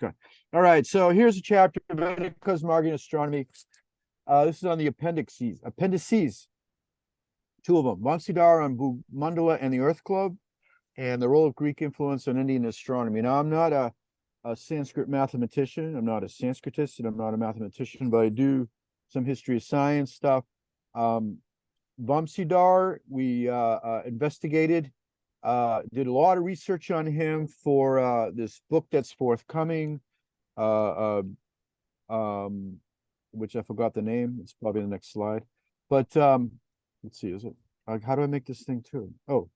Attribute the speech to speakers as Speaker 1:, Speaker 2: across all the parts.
Speaker 1: Good. All right, so here's a chapter of Vedic Cosmography and Astronomy. This is on the appendices, two of them, Vamsidhara on Mandala and the Earth Globe, and the role of Greek influence on Indian astronomy. Now, I'm not a Sanskrit mathematician. I'm not a Sanskritist, and I'm not a mathematician, but I do some history of science stuff. Vamsidhara, we investigated, did a lot of research on him for this book that's forthcoming, which I forgot the name. It's probably the next slide. But let's see, is it how do I make this thing too? Oh,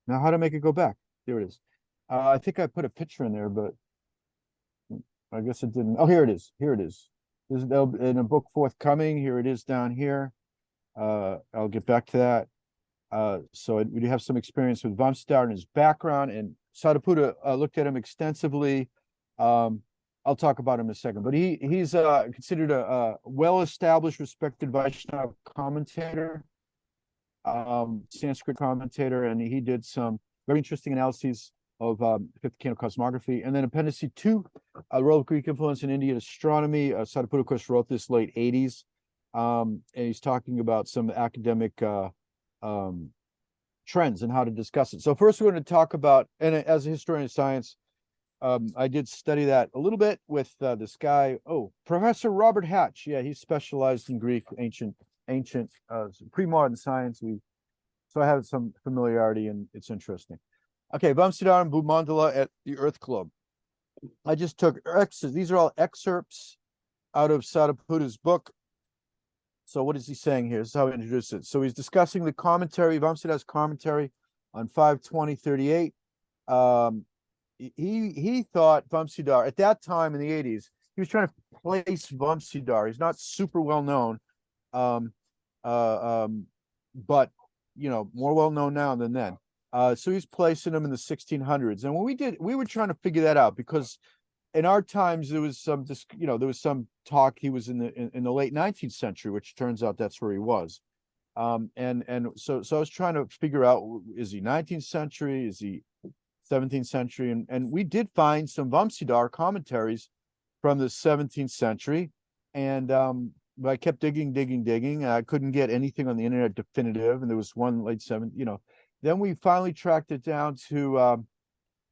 Speaker 1: now how to make it go back? There it is. I think I put a picture in there, but I guess it didn't. Oh, here it is. Here it is. This is in a book forthcoming. Here it is down here. I'll get back to that. So we do have some experience with Vamsidhara and his background, and Sthita-dhi-muni looked at him extensively. I'll talk about him in a second, but he's considered a well-established, respected Vaishnava commentator, Sanskrit commentator, and he did some very interesting analyses of fifth canto cosmography. And then Appendix 2, role of Greek influence in Indian astronomy. Sthita-dhi-muni, of course, wrote this late 80s, and he's talking about some academic trends and how to discuss it. So first we're going to talk about, and as a historian of science, I did study that a little bit with this guy, Professor Robert Hatch. Yeah, he specialized in Greek ancient pre-modern science. So I have some familiarity, and it's interesting. Okay, Vamsidhara and Bhumandala at the Earth Globe. I just took these are all excerpts out of Sthita-dhi-muni's book. So what is he saying here? This is how he introduced it. So he's discussing the commentary, Vamsidhara's commentary on 520:38. He thought Vamsidhara, at that time in the 80s, he was trying to place Vamsidhara. He's not super well known, but more well known now than then. So he's placing him in the 1600s. And when we were trying to figure that out, because in our times there was some talk he was in the late 19th century, which turns out that's where he was. And so I was trying to figure out, is he 19th century, is he 17th century? And we did find some Vamsidhara commentaries from the 17th century, and but I kept digging, and I couldn't get anything on the internet definitive, and there was one late then we finally tracked it down to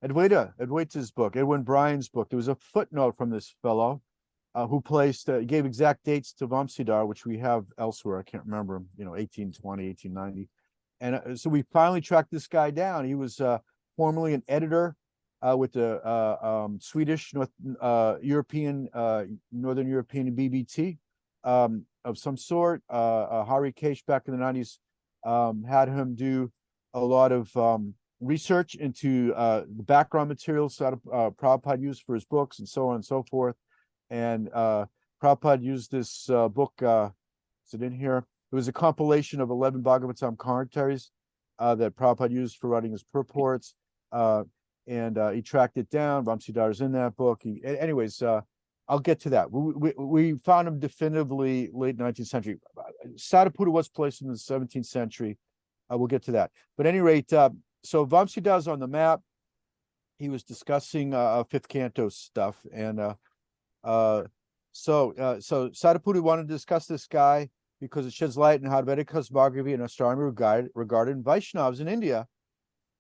Speaker 1: Adwaita's book, Edwin Bryan's book. There was a footnote from this fellow who gave exact dates to Vamsidhara, which we have elsewhere. I can't remember him, 1820, 1890. And so we finally tracked this guy down. He was formerly an editor with the Swedish Northern European BBT of some sort. Hari Kesh back in the 90s had him do a lot of research into the background materials that Prabhupada used for his books, and so on and so forth. And Prabhupada used this book, is it in here? It was a compilation of 11 Bhagavatam commentaries that Prabhupada used for writing his purports. And he tracked it down. Vamsidhara's in that book. Anyways, I'll get to that. We found him definitively late 19th century. Sthita-dhi-muni was placed in the 17th century. We'll get to that. But at any rate, so Vamsidhara's on the map. He was discussing fifth canto stuff, and so Sthita-dhi-muni wanted to discuss this guy because it sheds light on how Vedic cosmography and astronomy regarded Vaishnavas in India. Of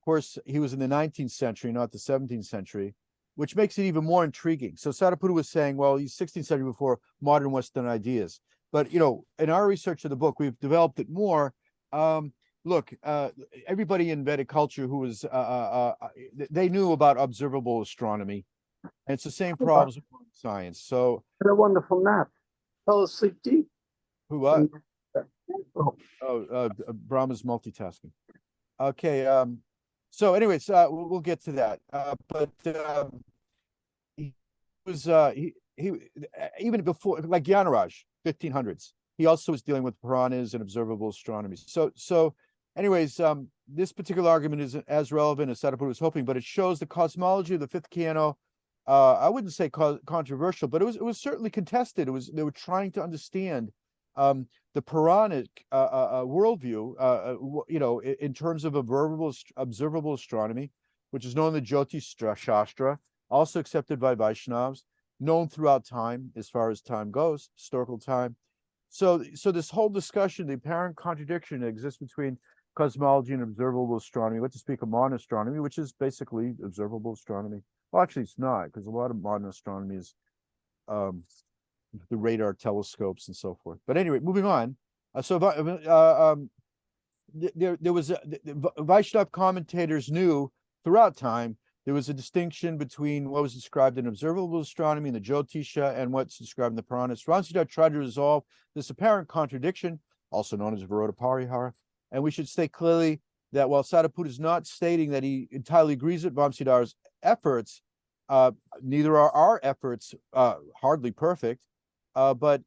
Speaker 1: course, he was in the 19th century, not the 17th century, which makes it even more intriguing. So Sthita-dhi-muni was saying, well, he's 16th century before modern Western ideas. But in our research of the book, we've developed it more. Look, everybody in Vedic culture who was, they knew about observable astronomy. And it's the same problems with science. So,
Speaker 2: and a wonderful nap. Fell asleep deep.
Speaker 1: Who what? Brahma's multitasking. Okay. So, anyways, we'll get to that. But he was he even before, like Gyanaraj, 1500s. He also was dealing with Puranas and observable astronomy. So anyways, this particular argument isn't as relevant as Sthita-dhi-muni was hoping, but it shows the cosmology of the fifth canto. I wouldn't say controversial, but it was certainly contested. They were trying to understand the Puranic worldview, in terms of observable astronomy, which is known in the Jyotish Shastra, also accepted by Vaishnavas, known throughout time, as far as time goes, historical time. So this whole discussion, the apparent contradiction that exists between cosmology and observable astronomy, what to speak of modern astronomy, which is basically observable astronomy. Well, actually, it's not, because a lot of modern astronomy is the radar telescopes and so forth. But anyway, moving on. There was the Vaishnav commentators knew throughout time there was a distinction between what was described in observable astronomy and the Jyotisha and what's described in the Puranas. Vamsidhar tried to resolve this apparent contradiction, also known as Viroda Parihara, and we should state clearly that while Sthita-dhi-muni is not stating that he entirely agrees with Vamsidhar's efforts, neither are our efforts hardly perfect, but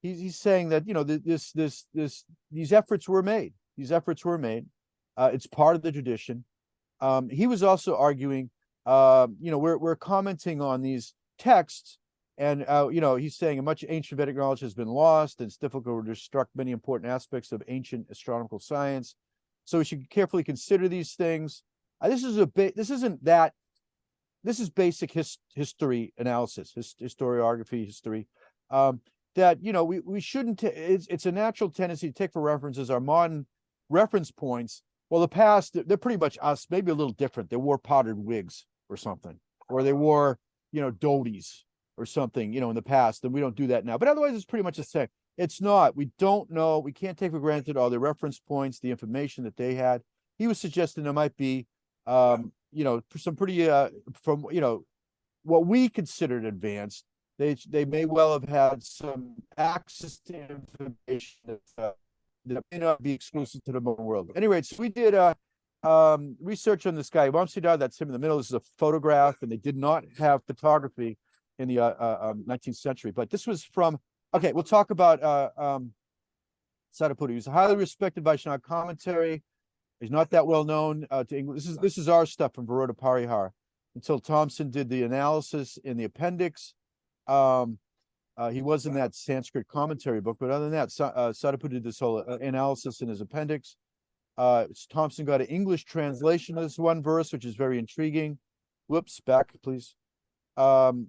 Speaker 1: he's saying that, you know, these efforts were made. These efforts were made. It's part of the tradition. He was also arguing, you know, we're commenting on these texts, and you know, he's saying much ancient Vedic knowledge has been lost, and it's difficult to reconstruct many important aspects of ancient astronomical science. So we should carefully consider these things. This is basic history analysis, historiography, history. That, you know, we shouldn't. It's a natural tendency to take for references our modern reference points. Well, the past, they're pretty much us, maybe a little different. They wore powdered wigs or something, or they wore, you know, dhotis or something, you know, in the past, and we don't do that now. But otherwise, it's pretty much the same. It's not. We don't know. We can't take for granted all the reference points, the information that they had. He was suggesting there might be, you know, some pretty, from, you know, what we considered advanced. They may well have had some access to information that may not be exclusive to the modern world. Anyway, so we did research on this guy, Vamsidhar, that's him in the middle. This is a photograph, and they did not have photography in the 19th century. But this was from, okay, we'll talk about Sthita-dhi-muni. He's a highly respected Vaishnava commentary. He's not that well known to English. This is our stuff from Viroda Parihara. Until Thompson did the analysis in the appendix. He was in that Sanskrit commentary book, but other than that, Sthita-dhi-muni did this whole analysis in his appendix. Thompson got an English translation of this one verse, which is very intriguing. Whoops, back, please. From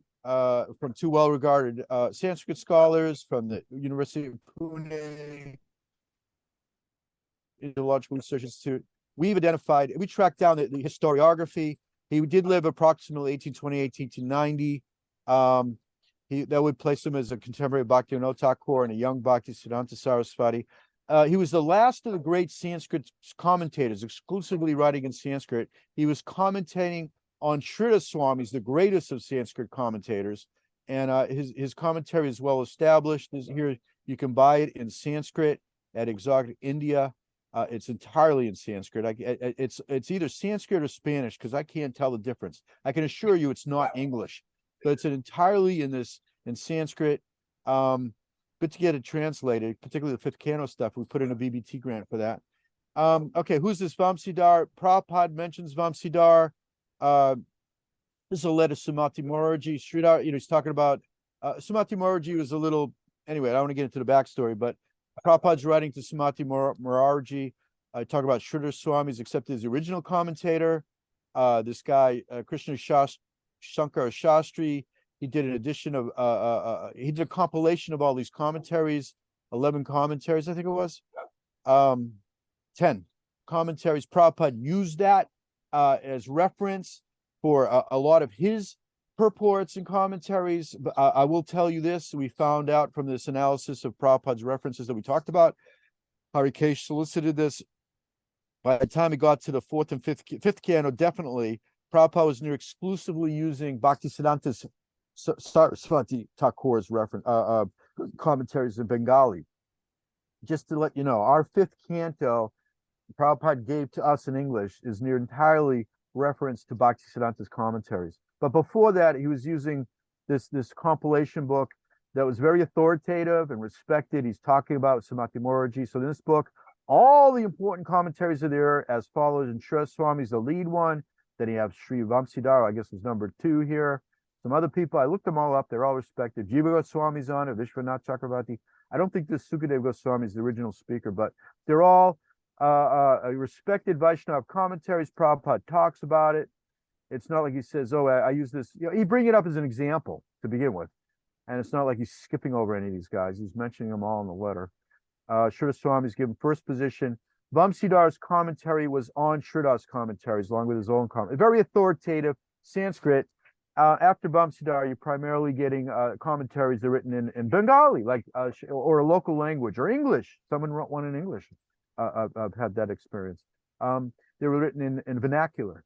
Speaker 1: two well-regarded Sanskrit scholars from the University of Pune Ideological Research Institute. We tracked down the historiography. He did live approximately 1820, 1890. That would place him as a contemporary Bhaktivinoda Thakur and a young Bhaktisiddhanta Saraswati. He was the last of the great Sanskrit commentators, exclusively writing in Sanskrit. He was commentating on Shrita Swami's, the greatest of Sanskrit commentators, and his commentary is well established. Here you can buy it in Sanskrit at Exotic India. It's entirely in Sanskrit. It's either Sanskrit or Spanish, because I can't tell the difference. I can assure you it's not English, but it's entirely in Sanskrit. Good to get it translated, particularly the fifth canto stuff. We put in a BBT grant for that. Okay, who's this Vamsidhar? Prabhupada mentions Vamsidhar. This is a letter to Sumati Morarji. Sridhar, you know, he's talking about Sumati Morarji was a little, anyway, I don't want to get into the backstory, but Prabhupada's writing to Sumati Morarji, talking about Sridhar Swami's accepted as the original commentator. This guy, Krishna Shankar Shastri, he did an edition of, he did a compilation of all these commentaries, 11 commentaries, I think it was. 10 commentaries. Prabhupada used that as reference for a lot of his purports and commentaries. But I will tell you this, we found out from this analysis of Prabhupada's references that we talked about, Harikesh solicited this. By the time he got to the fourth and fifth canto, definitely, Prabhupada was near exclusively using Bhaktisiddhanta Saraswati Thakur's reference commentaries in Bengali. Just to let you know, our fifth canto Prabhupada gave to us in English is near entirely reference to Bhaktisiddhanta's commentaries. But before that, he was using this compilation book that was very authoritative and respected. He's talking about Sumati Morarji. So in this book, all the important commentaries are there as follows. And Shrita Swami's the lead one. Then you have Sri Vamsidhar, I guess is number 2 here. Some other people, I looked them all up. They're all respected. Jiva Goswami's on it, Vishwanath Chakravarti. I don't think this Sukadev Goswami is the original speaker, but they're all respected Vaishnava commentaries. Prabhupada talks about it. It's not like he says, "Oh, I use this." You know, he bring it up as an example to begin with, and it's not like he's skipping over any of these guys. He's mentioning them all in the letter. Sridhar Swami's given first position. Vamsidar's commentary was on Sridhar's commentaries, along with his own comment. Very authoritative Sanskrit. After Vamsidar, you're primarily getting commentaries that are written in Bengali, like or a local language, or English. Someone wrote one in English. I've had that experience. They were written in vernacular,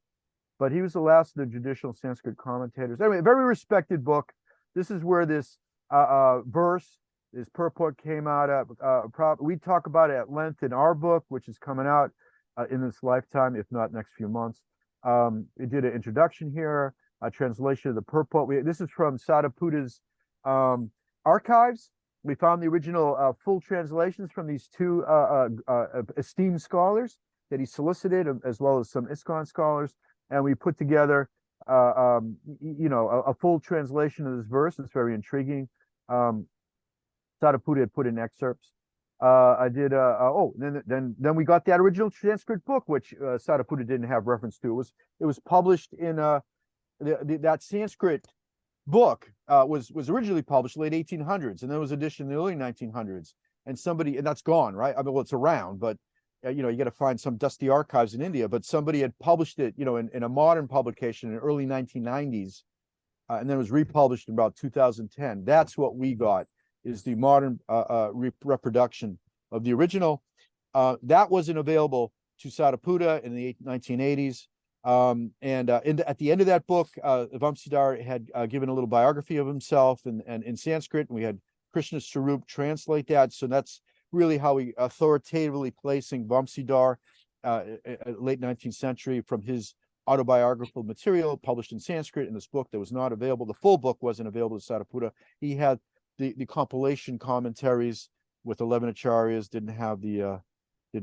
Speaker 1: but he was the last of the judicial Sanskrit commentators. Anyway, a very respected book. This is where this verse, this purport came out of. We talk about it at length in our book, which is coming out in this lifetime, if not next few months. We did an introduction here, a translation of the purport. This is from Sthita-dhi's archives. We found the original full translations from these two esteemed scholars that he solicited, as well as some ISKCON scholars, and we put together, a full translation of this verse. It's very intriguing. Sthita-dhi had put in excerpts. Then we got that original Sanskrit book, which Sthita-dhi didn't have reference to. It was published in that Sanskrit book was originally published late 1800s, and then was edition in the early 1900s. And that's gone, right? I mean, well, it's around, but you got to find some dusty archives in India. But somebody had published it, in a modern publication in the early 1990s, and then it was republished in about 2010. That's what we got, is the modern reproduction of the original. That wasn't available to Sthita in the 1980s. At the end of that book, Vamsidar had given a little biography of himself and in Sanskrit, and we had Krishna Sarup translate that. So that's really how we authoritatively placing Vamsidar late 19th century from his autobiographical material published in Sanskrit in this book that was not available. The full book wasn't available to Sthita. He had the compilation commentaries with 11 acharyas, didn't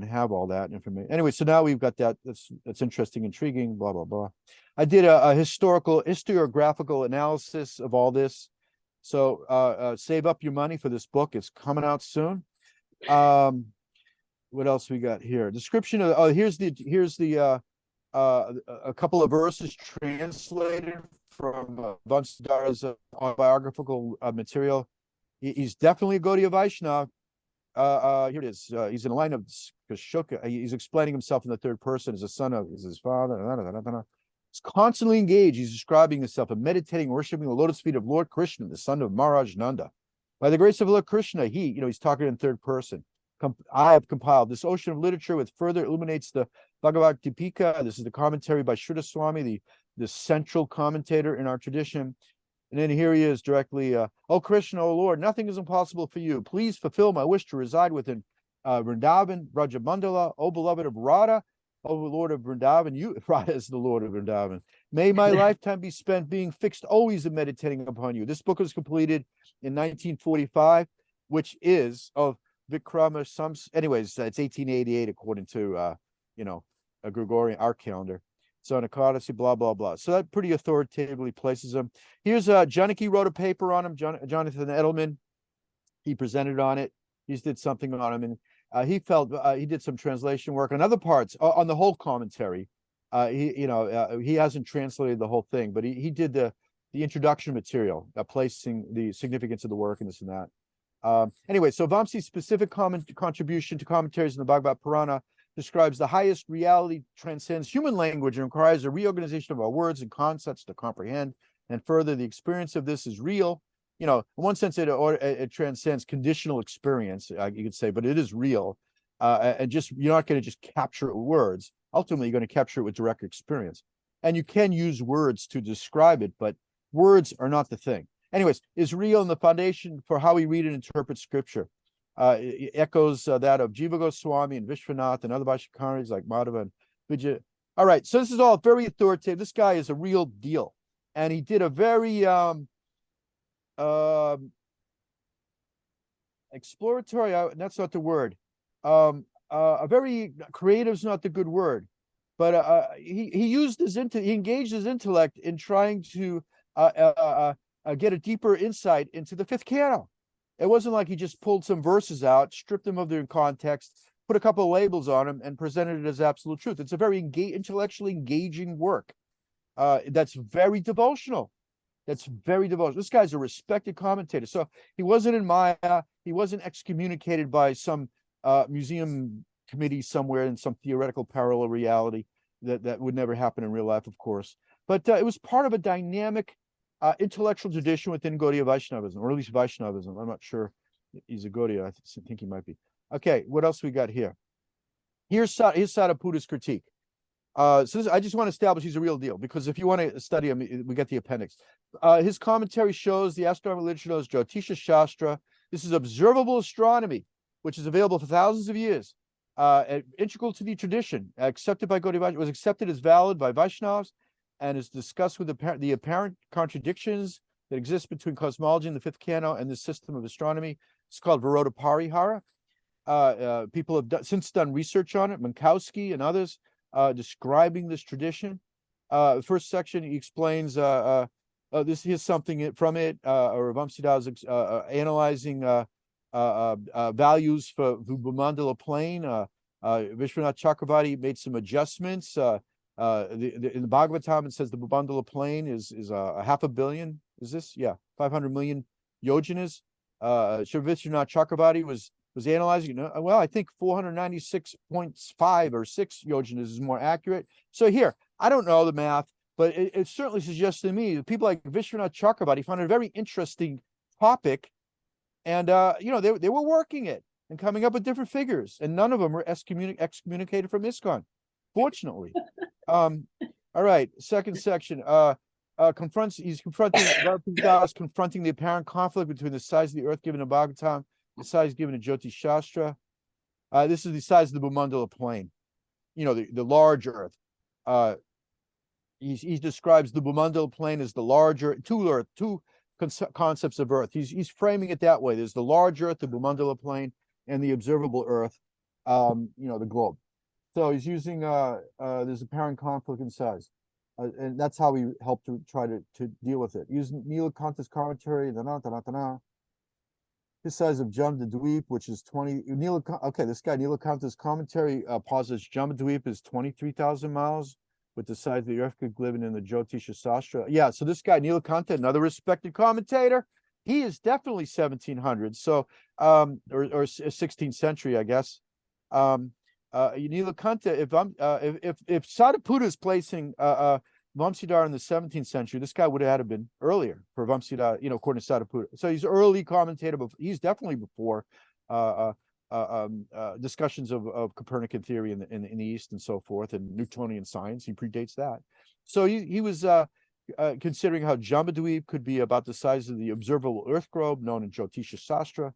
Speaker 1: have all that information. Anyway, so now we've got that. That's interesting, intriguing, blah, blah, blah. I did a historiographical analysis of all this. So save up your money for this book. It's coming out soon. What else we got here? Description of, here's a couple of verses translated from Vamsidar's autobiographical material. He's definitely a Gaudiya Vaishnava. Here it is. He's in the line of Kashuka. He's explaining himself in the third person as a son of his father. He's constantly engaged. He's describing himself and meditating, worshiping the lotus feet of Lord Krishna, the son of Maharaj Nanda. By the grace of Lord Krishna, he's talking in third person. I have compiled this ocean of literature which further illuminates the Bhagavad Deepika. This is the commentary by Sridhar Swami, the central commentator in our tradition. And then here he is directly, "O Krishna, O Lord, nothing is impossible for you. Please fulfill my wish to reside within Vrindavan, Brajamandala, O beloved of Radha, O Lord of Vrindavan." Radha is the Lord of Vrindavan. "May my lifetime be spent being fixed always in meditating upon you." This book was completed in 1945, which is of Vikrama anyways, it's 1888 according to a Gregorian art calendar. So an Odyssey, blah, blah, blah. So that pretty authoritatively places him. Here's Janaki wrote a paper on him, Jonathan Edelman. He presented on it. He did something on him, and he felt he did some translation work on other parts on the whole commentary. He hasn't translated the whole thing, but he did the introduction material, placing the significance of the work and this and that. Anyway, so Vamsi's specific contribution to commentaries in the Bhagavad Purana describes the highest reality, transcends human language, and requires a reorganization of our words and concepts to comprehend. And further, the experience of this is real. In one sense, it transcends conditional experience, you could say, but it is real. And you're not going to just capture it with words. Ultimately, you're going to capture it with direct experience. And you can use words to describe it, but words are not the thing. Anyways, is real, and the foundation for how we read and interpret scripture. It echoes that of Jiva Goswami and Vishwanath and other Vaishnavis like Madhava and Vijay. All right, so this is all very authoritative. This guy is a real deal. And he did a very exploratory, that's not the word. A very creative is not the good word. But he engaged his intellect in trying to get a deeper insight into the fifth canto. It wasn't like he just pulled some verses out, stripped them of their context, put a couple of labels on them, and presented it as absolute truth. It's a very intellectually engaging work. That's very devotional. That's very devotional. This guy's a respected commentator. So he wasn't in Maya. He wasn't excommunicated by some museum committee somewhere in some theoretical parallel reality that would never happen in real life, of course. But it was part of a dynamic intellectual tradition within Gaudiya Vaishnavism, or at least Vaishnavism. I'm not sure he's a Gaudiya. I think he might be. Okay, what else we got here? Here's Sadapuda's critique. I just want to establish he's a real deal, because if you want to study him, we got the appendix. His commentary shows the astronomical literature knows Jyotisha Shastra. This is observable astronomy, which is available for thousands of years. Integral to the tradition, accepted by Gaudiya Vaishnava, was accepted as valid by Vaishnavas, and is discussed with the apparent contradictions that exist between cosmology in the fifth canto and the system of astronomy. It's called Viroda Parihara. People have since done research on it, Minkowski and others, describing this tradition. The first section, he explains this. Here's something from it, or Vamsiddha is analyzing values for Bhumandala plane. Vishwanath Chakravarti made some adjustments. In the Bhagavatam, it says the Bhumandala plane is a 500 million. Is this? Yeah, 500 million yojanas. Vishwanath Chakravarti was analyzing, well, I think 496.5 or 6 yojanas is more accurate. So here, I don't know the math, but it certainly suggests to me that people like Vishwanath Chakravarti found it a very interesting topic, and they were working it and coming up with different figures, and none of them were excommunicated from ISKCON, fortunately. All right, second section. He's confronting the apparent conflict between the size of the earth given in Bhagavatam, the size given in Jyotish Shastra. This is the size of the Bhumandala plane, the large earth. He describes the Bhumandala plane as the larger two concepts of earth. He's framing it that way. There's the large earth, the Bhumandala plane, and the observable earth, the globe. So he's using there's apparent conflict in size. And that's how we help to try to deal with it. Using Nilakanta's commentary, his size of Jambudvip, which is 20. This guy Nilakanta's commentary posits Jambudvip is 23,000 miles, with the size of the earth given in the Jyotisha Shastra. Yeah, so this guy Nilakanta, another respected commentator, he is definitely 1700. So or 16th century, I guess. Nilakanta, if Sadapuda is placing Vamsiddhara in the 17th century, this guy would have had to been earlier for Vamsiddhara, according to Sadapuda. So he's early commentator, but he's definitely before discussions of Copernican theory in the East and so forth, and Newtonian science. He predates that. So he was considering how Jambudvip could be about the size of the observable Earth globe, known in Jyotisha Shastra.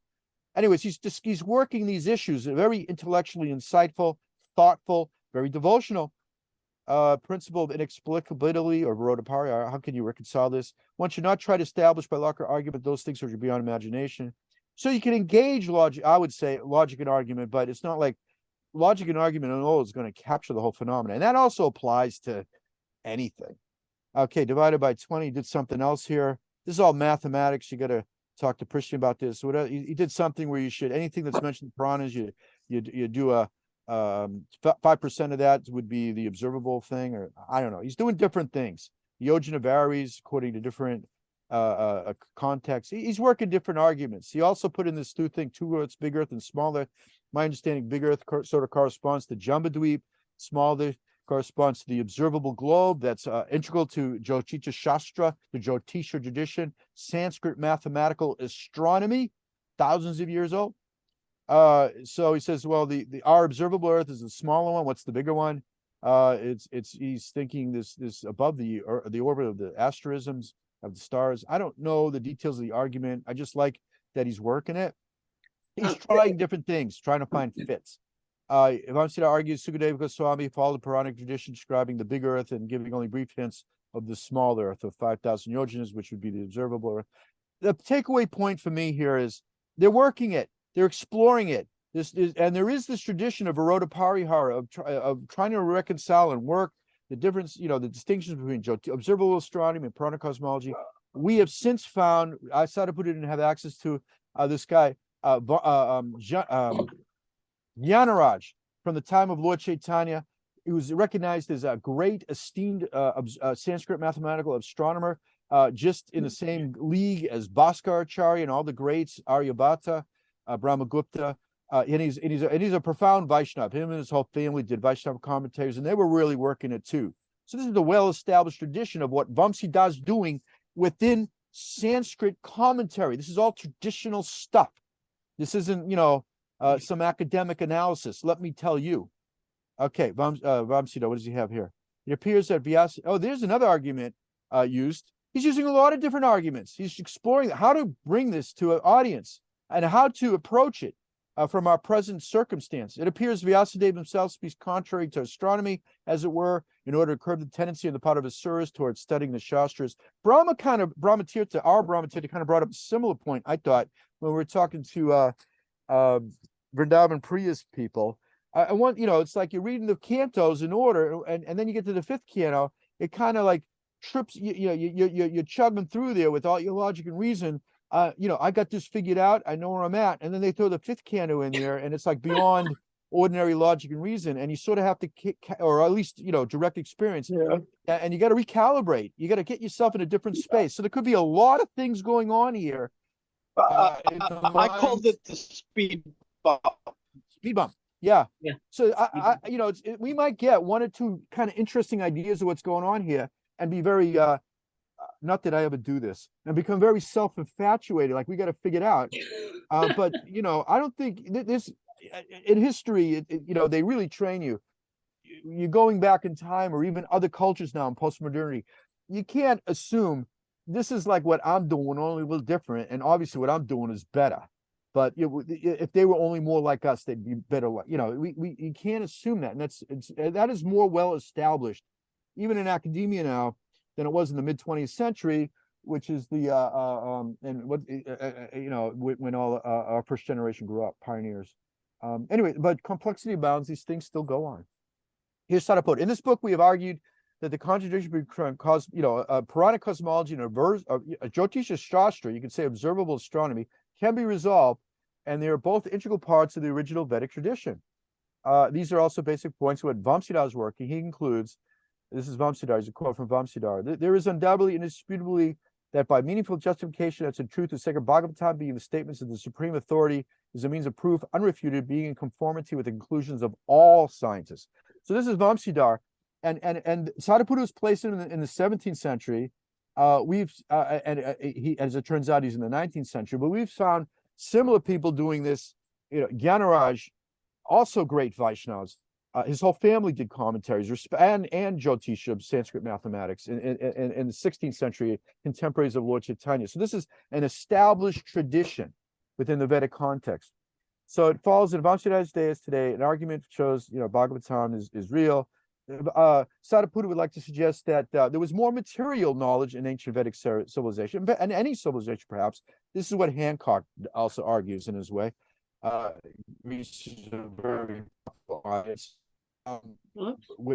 Speaker 1: Anyways, he's working these issues, very intellectually insightful, thoughtful, very devotional. Principle of inexplicability, or Viroda Parihara. How can you reconcile this? One should not try to establish by logic or argument those things which are beyond imagination. So you can engage logic, I would say logic and argument, but it's not like logic and argument is going to capture the whole phenomenon. And that also applies to anything. Okay, divided by 20, did something else here. This is all mathematics. You got to talk to Christian about this. Whatever, he did something where you should, anything that's mentioned in Puranas, you do a 5% of that would be the observable thing, or I don't know. He's doing different things. Yojana varies according to different contexts. He's working different arguments. He also put in this two earths, big earth and small earth. My understanding, big earth sort of corresponds to Jambudvip, small earth corresponds to the observable globe. That's integral to Jyotisha Shastra, the Jyotisha tradition, Sanskrit mathematical astronomy, thousands of years old. So he says, well, our observable earth is the smaller one. What's the bigger one? He's thinking this above the orbit of the asterisms of the stars. I don't know the details of the argument. I just like that he's working it. He's trying different things, trying to find fits. Vamsiddhara argues Sukadeva Goswami followed the Puranic tradition describing the big earth and giving only brief hints of the small earth of 5,000 yojanas, which would be the observable earth. The takeaway point for me here is they're working it. They're exploring it. And there is this tradition of Viroda Parihara of trying to reconcile and work the difference, the distinctions between observable astronomy and Puranic cosmology. We have since found, Sadapuda didn't have access to this guy, Jnanaraj, from the time of Lord Chaitanya. He was recognized as a great, esteemed Sanskrit mathematical astronomer, just in the same league as Bhaskaracharya and all the greats, Aryabhata, Brahmagupta. And he's a profound Vaishnava. Him and his whole family did Vaishnava commentaries, and they were really working it too. So this is the well-established tradition of what Vamsidar is doing within Sanskrit commentary. This is all traditional stuff. This isn't, some academic analysis. Let me tell you. Okay, Vamsidar, what does he have here? It appears that Vyasa. Oh, there's another argument used. He's using a lot of different arguments. He's exploring how to bring this to an audience and how to approach it from our present circumstance. It appears Vyasadeva himself speaks contrary to astronomy, as it were, in order to curb the tendency on the part of Asuras towards studying the Shastras. Brahmatirtha, our Brahmatirtha kind of brought up a similar point, I thought, when we were talking to Vrindavan Priya's people. I want, it's like you're reading the cantos in order, and then you get to the fifth canto, it kind of like trips, you're chugging through there with all your logic and reason. I got this figured out, I know where I'm at, and then they throw the fifth canto in there, and it's like beyond ordinary logic and reason, and you sort of have to or at least direct experience, and you got to recalibrate. You got to get yourself in a different space. So there could be a lot of things going on here.
Speaker 2: I called it the speed bump.
Speaker 1: Speed bump. Yeah. So we might get one or two kind of interesting ideas of what's going on here, and be very not that I ever do this, and become very self-infatuated, like we got to figure it out. But I don't think this in history, they really train you. You're going back in time, or even other cultures now in postmodernity. You can't assume this is like what I'm doing, only a little different, and obviously what I'm doing is better. But if they were only more like us, they'd be better. You can't assume that, and that is more well established, even in academia now, than it was in the mid 20th century, which is the when all our first generation grew up, pioneers. Anyway, but complexity abounds; these things still go on. Here's how to put it. In this book, we have argued that the contradiction between Puranic cosmology and a Jyotisha Shastra, you can say observable astronomy, can be resolved, and they are both integral parts of the original Vedic tradition. These are also basic points of what Vamsidar is working. He concludes, this is Vamsidar, is a quote from Vamsidar, there is undoubtedly, indisputably, that by meaningful justification as to truth, the sacred Bhagavatam being the statements of the supreme authority is a means of proof, unrefuted, being in conformity with the conclusions of all scientists. So this is Vamsidar, and Sariputta was placed in the 17th century. He, as it turns out, he's in the 19th century, but we've found similar people doing this. Gyanaraj, also great Vaishnavas. His whole family did commentaries and Jyotisha of Sanskrit mathematics in the 16th century, contemporaries of Lord Chaitanya. So this is an established tradition within the Vedic context. So it follows in Vamsidar's days today, an argument shows, Bhagavatam is real. Sariputta would like to suggest that there was more material knowledge in ancient Vedic civilization, and any civilization perhaps. This is what Hancock also argues in his way. Very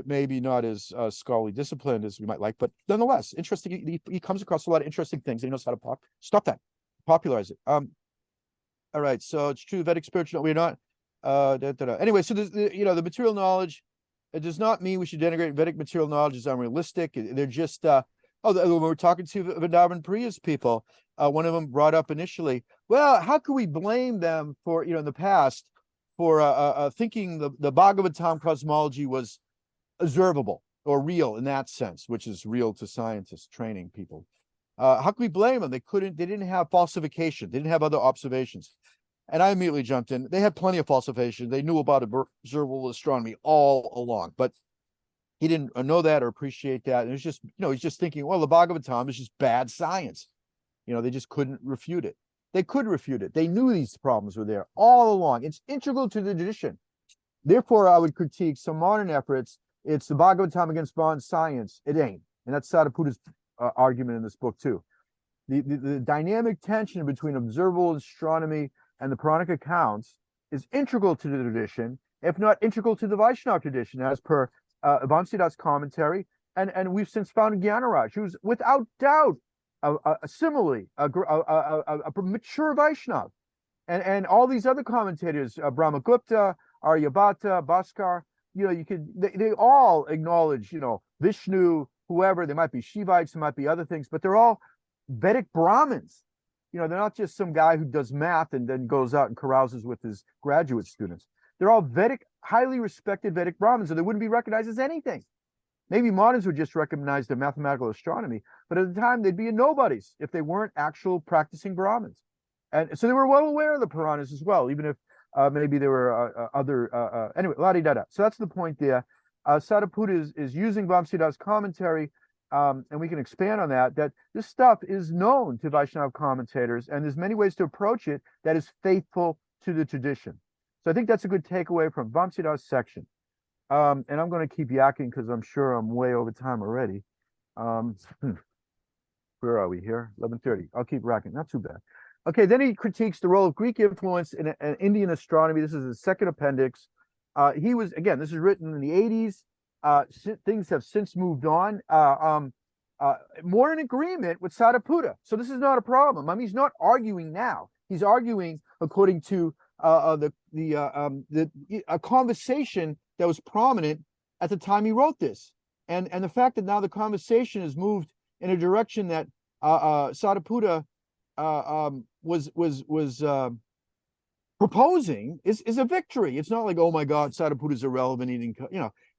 Speaker 1: maybe not as scholarly disciplined as we might like, but nonetheless interesting. He comes across a lot of interesting things, and he knows how to popularize it. All right, so it's true Vedic spiritual. We're not. Anyway, so there's the material knowledge. It does not mean we should denigrate Vedic material knowledge as unrealistic. They're just when we're talking to Vrindavan Priya's people, one of them brought up initially, well, how could we blame them for in the past for thinking the Bhagavatam cosmology was observable or real in that sense, which is real to scientists training people. How can we blame them? They didn't have falsification. They didn't have other observations. And I immediately jumped in. They had plenty of falsification. They knew about observable astronomy all along, but he didn't know that or appreciate that. And it's just, he's just thinking, well, the Bhagavatam is just bad science. They just couldn't refute it. They could refute it. They knew these problems were there all along. It's integral to the tradition. Therefore, I would critique some modern efforts. It's the Bhagavatam against modern science. It ain't. And that's Sariputta's argument in this book too. The dynamic tension between observable astronomy and the Puranic accounts is integral to the tradition, if not integral to the Vaishnava tradition, as per Vamsidar's commentary. And we've since found Gyanaraj, who's without doubt similarly a mature Vaishnava. And all these other commentators, Brahmagupta, Aryabhata, Bhaskar, they all acknowledge, Vishnu, whoever, they might be Shivites, there might be other things, but they're all Vedic Brahmins. They're not just some guy who does math and then goes out and carouses with his graduate students. They're all Vedic, highly respected Vedic Brahmins, and they wouldn't be recognized as anything. Maybe moderns would just recognize their mathematical astronomy, but at the time they'd be nobodies if they weren't actual practicing Brahmins. And so they were well aware of the Puranas as well, even if maybe there were other, anyway, la-di-da-da. So that's the point there. Sthita is using Vamsiddha's commentary, and we can expand on that this stuff is known to Vaishnava commentators, and there's many ways to approach it that is faithful to the tradition. So I think that's a good takeaway from Vamsiddha's section. And I'm going to keep yakking because I'm sure I'm way over time already. Where are we here? 11:30. I'll keep racking. Not too bad. Okay, then he critiques the role of Greek influence in Indian astronomy. This is his second appendix. This is written in the 80s. Things have since moved on. More in agreement with Sthita. So this is not a problem. I mean, he's not arguing now. He's arguing according to a conversation that was prominent at the time he wrote this, and the fact that now the conversation has moved in a direction that Sthita was proposing is a victory. It's not like, oh my God, Sthita is irrelevant.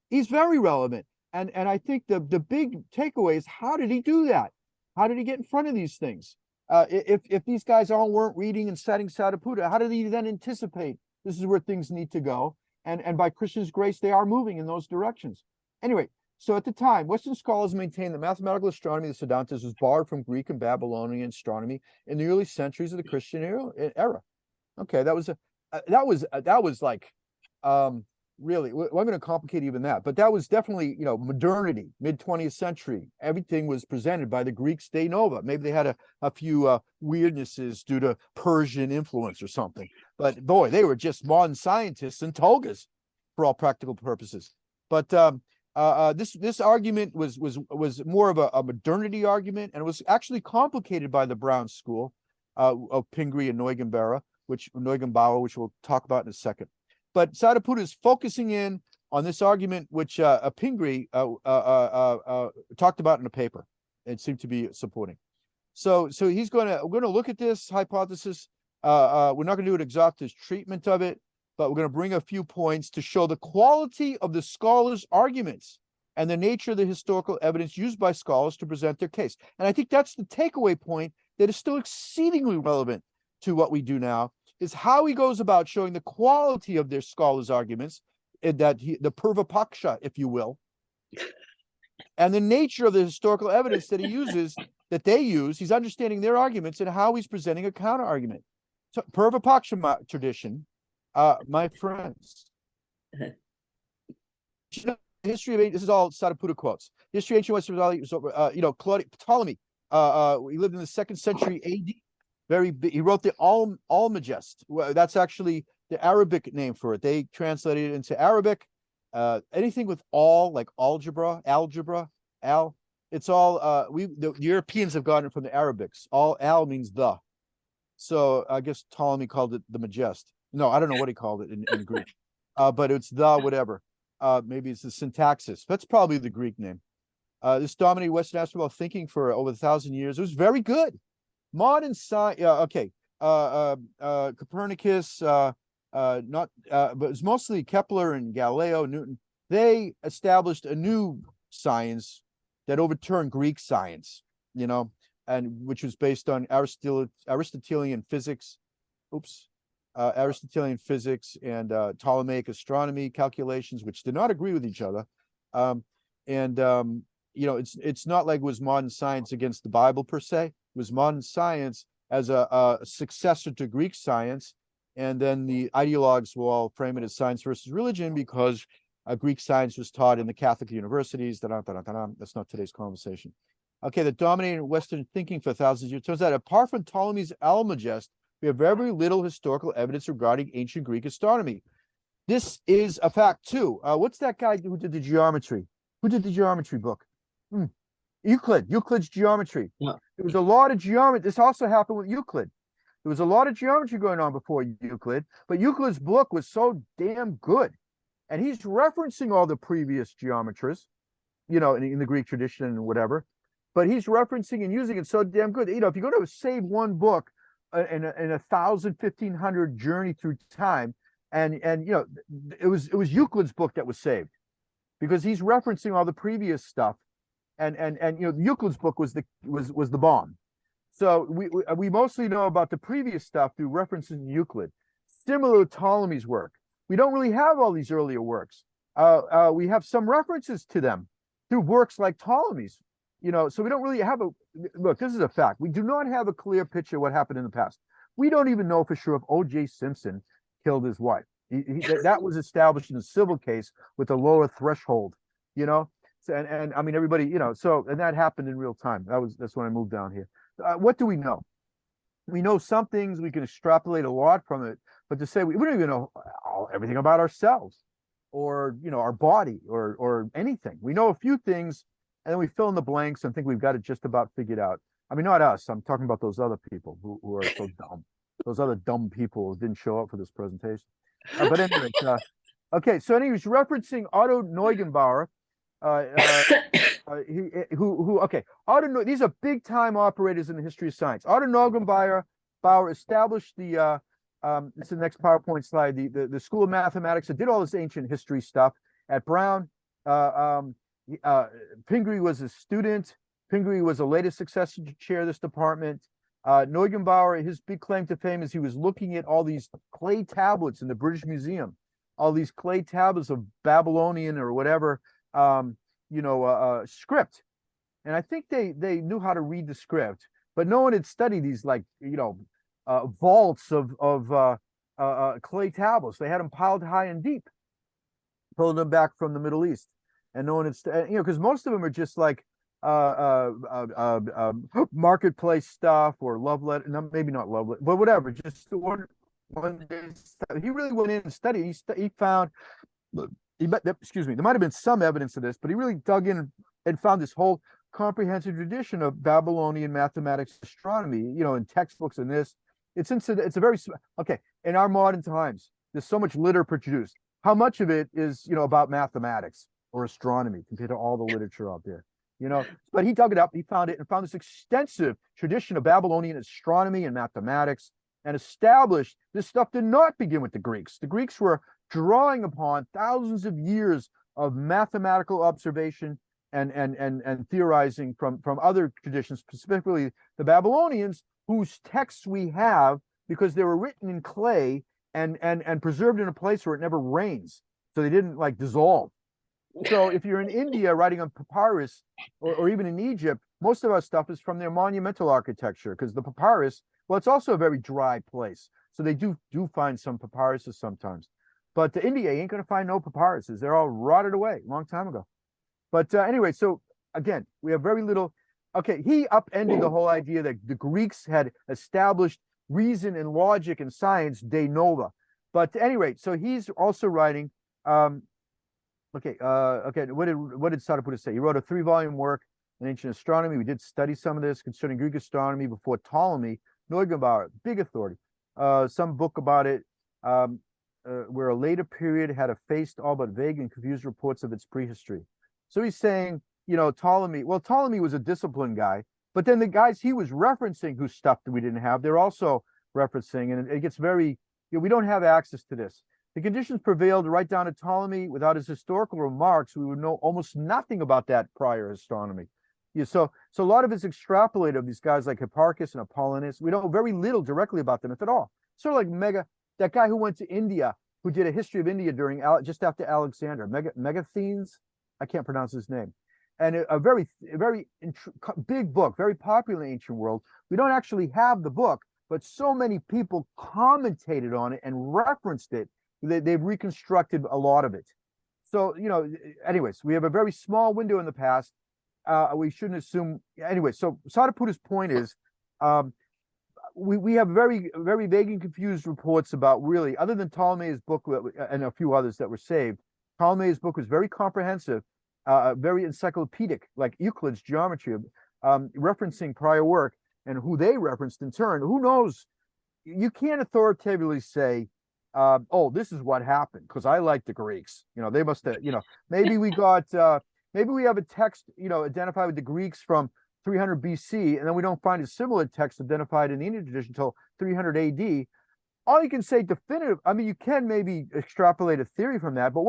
Speaker 1: He's very relevant, and I think the big takeaway is, how did he do that? How did he get in front of these things? If these guys all weren't reading and studying Sthita, how did he then anticipate this is where things need to go? And by Krishna's grace, they are moving in those directions. Anyway, so at the time, Western scholars maintained that mathematical astronomy, the Siddhantas, was borrowed from Greek and Babylonian astronomy in the early centuries of the Christian era. Okay, that was like really. I'm going to complicate even that, but that was definitely modernity, mid 20th century. Everything was presented by the Greeks de novo. Maybe they had a few weirdnesses due to Persian influence or something, but boy, they were just modern scientists and togas for all practical purposes. But this argument was more of a modernity argument, and it was actually complicated by the Brown school of Pingree and Neugebauer, which we'll talk about in a second. But Sthita is focusing in on this argument, which Pingree talked about in a paper and seemed to be supporting. So we're going to look at this hypothesis. We're not going to do an exhaustive treatment of it, but we're going to bring a few points to show the quality of the scholars' arguments and the nature of the historical evidence used by scholars to present their case. And I think that's the takeaway point that is still exceedingly relevant to what we do now, is how he goes about showing the quality of their scholars' arguments, the Purva-paksha, if you will, and the nature of the historical evidence that they use. He's understanding their arguments and how he's presenting a counter argument. So, Purva-paksha tradition, my friends. History of this is all Sthita quotes. History of ancient Western Ptolemy. He lived in the 2nd century AD. He wrote the Almagest. That's actually the Arabic name for it. They translated it into Arabic. Anything with like algebra, it's all the Europeans have gotten it from the Arabics. Al means the. So I guess Ptolemy called it the Magest. No, I don't know what he called it in Greek. But it's the whatever. Maybe it's the syntaxis. That's probably the Greek name. This dominated Western astronomical thinking for over 1,000 years. It was very good. Modern science, Copernicus, but it's mostly Kepler and Galileo, Newton. They established a new science that overturned Greek science, and which was based on Aristotelian physics. Aristotelian physics and Ptolemaic astronomy calculations, which did not agree with each other. It's not like it was modern science against the Bible per se. It was modern science as a successor to Greek science, and then the ideologues will all frame it as science versus religion because Greek science was taught in the Catholic universities. That's not today's conversation. Okay, the dominating Western thinking for thousands of years. Turns out, apart from Ptolemy's Almagest, we have very little historical evidence regarding ancient Greek astronomy. This is a fact too. What's that guy who did the geometry? Who did the geometry book? Euclid's geometry. Yeah. There was a lot of geometry. This also happened with Euclid. There was a lot of geometry going on before Euclid, but Euclid's book was so damn good. and he's referencing all the previous geometers, you know, in the Greek tradition and whatever, but he's referencing and using it so damn good. You know, if you go to save one book in a 1,000-1,500 journey through time, and you know, it was Euclid's book that was saved because he's referencing all the previous stuff, and you know, Euclid's book was the bomb. So we mostly know about the previous stuff through references to Euclid. Similar to Ptolemy's work, we don't really have all these earlier works. We have some references to them through works like Ptolemy's, you know, so we don't really have look, this is a fact. We do not have a clear picture of what happened in the past. We don't even know for sure if O.J. Simpson killed his wife. That was established in a civil case with a lower threshold, you know, so, and I mean, everybody, you know, so, and that happened in real time. That's when I moved down here. What do we know? We know some things, we can extrapolate a lot from it, but to say we don't even know everything about ourselves or, you know, our body or anything. We know a few things and then we fill in the blanks and think we've got it just about figured out. I mean, not us. I'm talking about those other people who are so dumb. Those other dumb people who didn't show up for this presentation. But anyway, okay. So anyway, he's referencing Otto Neugebauer. These are big time operators in the history of science. Otto Neugebauer established the this is the next PowerPoint slide, the School of Mathematics that did all this ancient history stuff at Brown. Pingree was a student. Pingree was the latest successor to chair this department. Neugebauer, his big claim to fame is he was looking at all these clay tablets in the British Museum, all these clay tablets of Babylonian or whatever, script. And I think they knew how to read the script, but no one had studied these, like, you know, vaults of clay tablets. They had them piled high and deep, pulling them back from the Middle East. And no one had, you know, because most of them are just like marketplace stuff or love letter, no, maybe not love letter, but whatever. Just one day, he really went in and studied. He found, excuse me, there might have been some evidence of this, but he really dug in and found this whole comprehensive tradition of Babylonian mathematics, astronomy, you know, in textbooks and this. It's a very, okay, in our modern times, there's so much literature produced. How much of it is, you know, about mathematics or astronomy compared to all the literature out there, you know? But he dug it up, he found it, and found this extensive tradition of Babylonian astronomy and mathematics, and established this stuff did not begin with the Greeks. The Greeks were drawing upon thousands of years of mathematical observation and theorizing from other traditions, specifically the Babylonians, whose texts we have because they were written in clay and preserved in a place where it never rains, so they didn't like dissolve. So if you're in India writing on papyrus, or even in Egypt, most of our stuff is from their monumental architecture, because the papyrus, well, it's also a very dry place, so they do find some papyruses sometimes. But India ain't going to find no papyruses. They're all rotted away a long time ago. But anyway, so again, we have very little. Okay, he upended the whole idea that the Greeks had established reason and logic and science de novo. But anyway, so he's also writing. Okay, what did Sthita-dhi-muni say? He wrote a 3-volume work in ancient astronomy. We did study some of this concerning Greek astronomy before Ptolemy. Neugebauer, big authority. Some book about it, where a later period had effaced all but vague and confused reports of its prehistory. So he's saying, you know, Ptolemy was a disciplined guy, but then the guys he was referencing whose stuff that we didn't have, they're also referencing, and it gets very, you know, we don't have access to this. The conditions prevailed right down to Ptolemy. Without his historical remarks, we would know almost nothing about that prior astronomy. Yeah, so a lot of it's extrapolated of these guys like Hipparchus and Apollonius. We know very little directly about them, if at all. Sort of like that guy who went to India, who did a history of India just after Alexander, Megasthenes. I can't pronounce his name. And a very big book, very popular in the ancient world. We don't actually have the book, but so many people commentated on it and referenced it. They've reconstructed a lot of it. So, you know, anyways, we have a very small window in the past. We shouldn't assume. Anyway, so Sthita-dhi-muni's point is, we have very, very vague and confused reports about, really, other than Ptolemy's book and a few others that were saved. Ptolemy's book was very comprehensive, very encyclopedic, like Euclid's geometry, referencing prior work and who they referenced in turn. Who knows? You can't authoritatively say oh, this is what happened, because I like the Greeks. They must have, maybe we got, maybe we have a text, identified with the Greeks from 300 BC, and then we don't find a similar text identified in the Indian tradition until 300 AD. All you can say definitive, I mean, you can maybe extrapolate a theory from that, but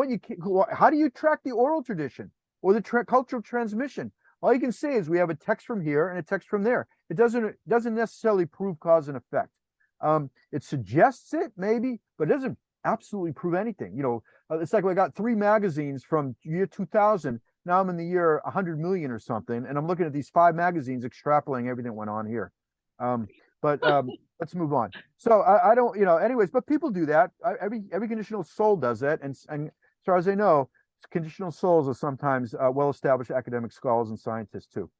Speaker 1: how do you track the oral tradition or the cultural transmission? All you can say is we have a text from here and a text from there. It doesn't necessarily prove cause and effect. It suggests it maybe, but it doesn't absolutely prove anything. It's like we got 3 magazines from year 2000. Now I'm in the year 100 million or something, and I'm looking at these 5 magazines extrapolating everything that went on here. But let's move on. So I don't, anyways, but people do that. Every conditional soul does that, and as far as I know, conditional souls are sometimes well-established academic scholars and scientists too,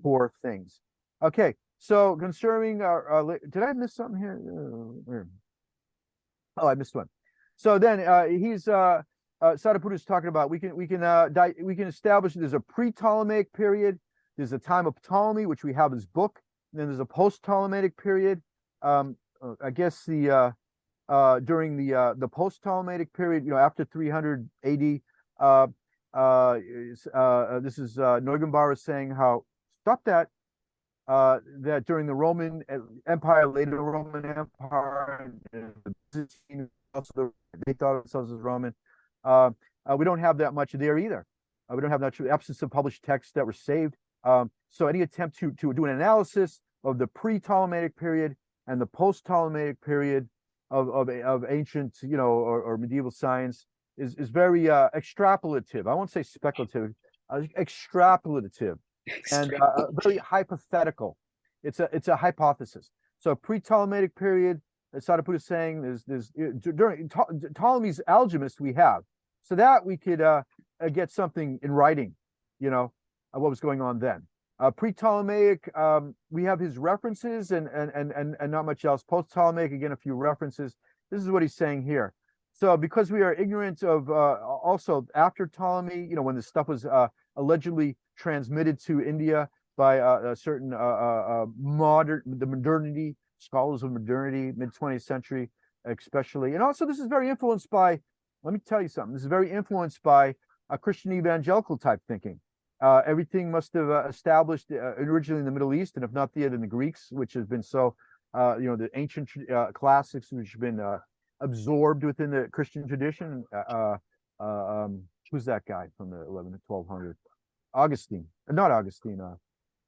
Speaker 1: for things. Okay, so concerning did I miss something here? Oh, I missed one. So then he's Sthita-dhi-muni is talking about we can establish there's a pre-Ptolemaic period, there's a time of Ptolemy, which we have his book, and then there's a post-Ptolemaic period. I guess the during the post-Ptolemaic period, after 300 AD, this is Neugebauer saying how that during the Roman Empire, later Roman Empire, they thought of themselves as Roman. We don't have that much there either. We don't have much absence of published texts that were saved. So any attempt to do an analysis of the pre-Ptolemaic period and the post-Ptolemaic period of ancient, or medieval science is very extrapolative. I won't say speculative, extrapolative, and very hypothetical. It's a hypothesis. So pre-Ptolemaic period, as Sthita-dhi-muni is saying, there's during Ptolemy's alchemist we have, so that we could get something in writing, what was going on then. Pre-Ptolemaic, we have his references and not much else. Post-Ptolemaic, again, a few references. This is what he's saying here. So because we are ignorant of also after Ptolemy, when this stuff was allegedly transmitted to India by a certain modernity, scholars of modernity, mid-20th century especially. And also this is very influenced by, let me tell you something, this is very influenced by Christian evangelical type thinking. Everything must have established originally in the Middle East, and if not there, then the Greeks, which has been so, the ancient classics, which have been absorbed within the Christian tradition. Who's that guy from the 11 to 1200? Augustine, not Augustine,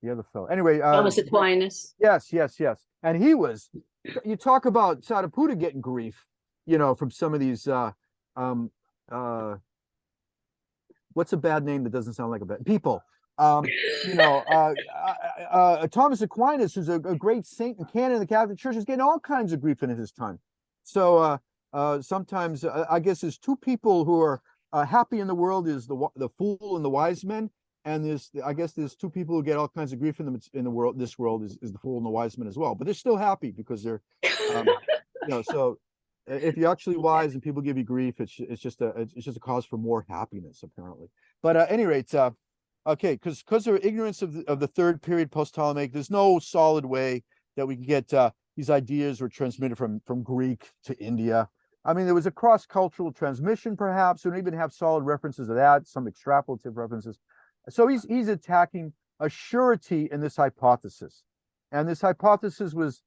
Speaker 1: the other fellow. Anyway,
Speaker 3: Thomas Aquinas.
Speaker 1: Yes. And he was, you talk about Sthita-dhi-muni getting grief, from some of these, what's a bad name that doesn't sound like a bad people? Thomas Aquinas, who's a great saint and canon of the Catholic Church, is getting all kinds of grief in his time. So sometimes I guess there's 2 people who are happy in the world, is the fool and the wise men, and there's 2 people who get all kinds of grief in the world. This world is the fool and the wise men as well, but they're still happy because they're so. If you're actually wise and people give you grief, it's just a cause for more happiness, apparently. But at any rate, okay, because there are ignorance of the 3rd period post-Ptolemaic, there's no solid way that we can get these ideas were transmitted from Greek to India. I mean, there was a cross-cultural transmission, perhaps. We don't even have solid references of that, some extrapolative references. So he's attacking a surety in this hypothesis, and this hypothesis was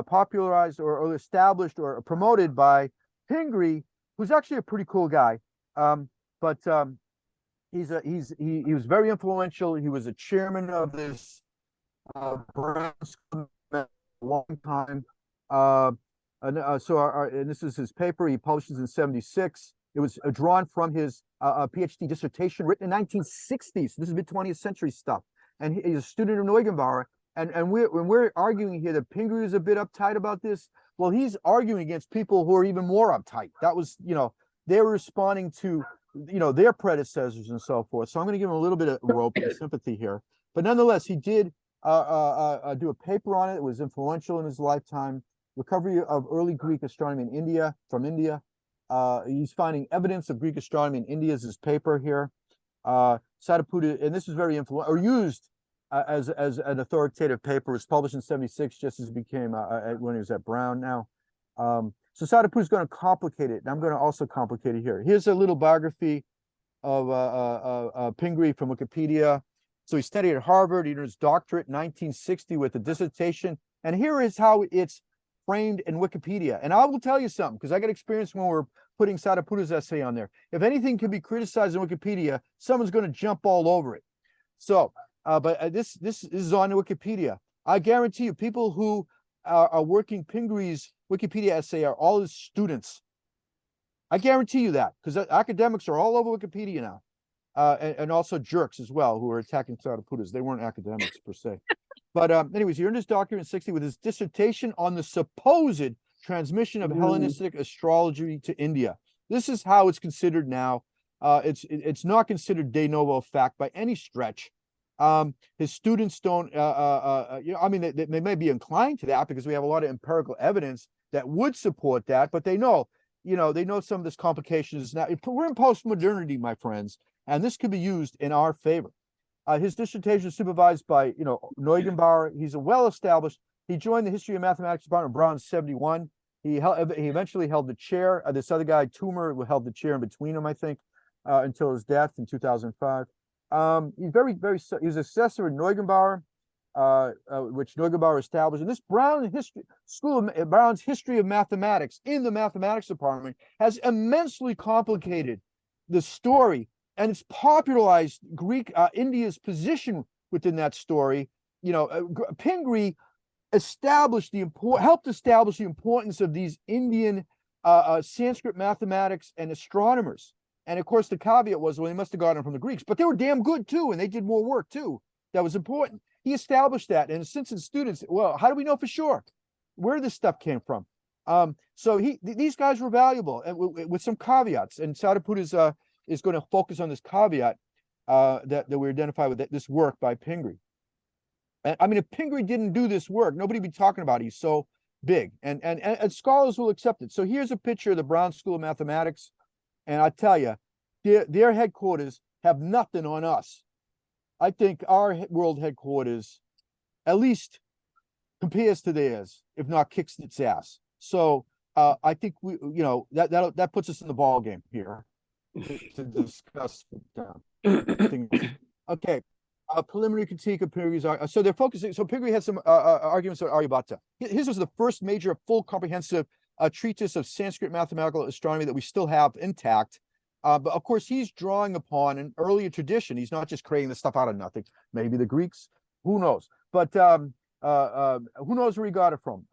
Speaker 1: popularized or established or promoted by Pingree, who's actually a pretty cool guy. But he was very influential. He was a chairman of this Brown a long time. And this is his paper. He publishes in 76. It was drawn from his PhD dissertation written in 1960s. This is mid-20th century stuff. And he's a student of Neugebauer. And when we're arguing here that Pingree is a bit uptight about this, well, he's arguing against people who are even more uptight. That was, they were responding to, their predecessors and so forth. So I'm going to give him a little bit of rope and sympathy here. But nonetheless, he did do a paper on it. It was influential in his lifetime. Recovery of early Greek astronomy in India, from India. He's finding evidence of Greek astronomy in India is his paper here. Sthita-dhi-muni, and this is very influential, or used as an authoritative paper. Was published in 76, just as it became when he was at Brown now. So Sthita-dhi-muni is going to complicate it, and I'm going to also complicate it here. Here's a little biography of Pingree from Wikipedia. So he studied at Harvard. He earned his doctorate in 1960 with a dissertation. And here is how it's framed in Wikipedia. And I will tell you something, because I got experience when we're putting Sthita-dhi-muni's essay on there. If anything can be criticized in Wikipedia, someone's going to jump all over it. So, but this is on Wikipedia. I guarantee you, people who are working Pingree's Wikipedia essay are all his students. I guarantee you that, because academics are all over Wikipedia now, and also jerks as well who are attacking Sthita-dhi-muni. They weren't academics per se. But anyways, he earned his doctorate in 60 with his dissertation on the supposed transmission of Hellenistic astrology to India. This is how it's considered now. It's not considered de novo fact by any stretch. His students don't, I mean, they may be inclined to that because we have a lot of empirical evidence that would support that, but they know, they know some of this complications. Now, we're in postmodernity, my friends, and this could be used in our favor. His dissertation is supervised by, Neugebauer. He's a well-established. He joined the History of Mathematics department of Brown in 71. He eventually held the chair. This other guy, Toomer, held the chair in between them, I think, until his death in 2005. He's he was a successor of Neugebauer, which Neugebauer established. And this Brown's History of Mathematics in the mathematics department has immensely complicated the story, and it's popularized India's position within that story. Pingree helped establish the importance of these Indian Sanskrit mathematics and astronomers. And of course, the caveat was, well, they must have gotten them from the Greeks, but they were damn good too, and they did more work too. That was important. He established that, and since his students, well, how do we know for sure where this stuff came from? So these guys were valuable, and with some caveats. And Sthita-dhi-muni is going to focus on this caveat that we identify with this work by Pingree. And I mean, if Pingree didn't do this work, nobody would be talking about it. He's so big, and scholars will accept it. So here's a picture of the Brown School of Mathematics. And I tell you, their headquarters have nothing on us. I think our world headquarters at least compares to theirs, if not kicks its ass. So I think that puts us in the ball game here to discuss things. Okay, preliminary critique of Pingree's. So they're focusing. So Pingree had some arguments on Aryabhata. His was the first major, full, comprehensive treatise of Sanskrit mathematical astronomy that we still have intact. But of course, he's drawing upon an earlier tradition. He's not just creating this stuff out of nothing. Maybe the Greeks, who knows? But who knows where he got it from?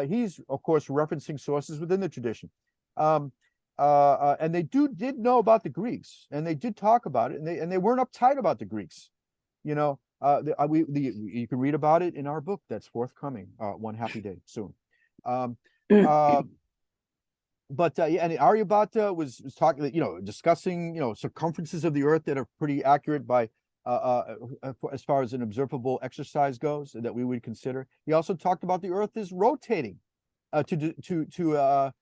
Speaker 1: He's, of course, referencing sources within the tradition. And they did know about the Greeks, and they did talk about it, and they weren't uptight about the Greeks. You can read about it in our book that's forthcoming one happy day soon. But and Aryabhata was talking, discussing, circumferences of the Earth that are pretty accurate by as far as an observable exercise goes that we would consider. He also talked about the Earth is rotating to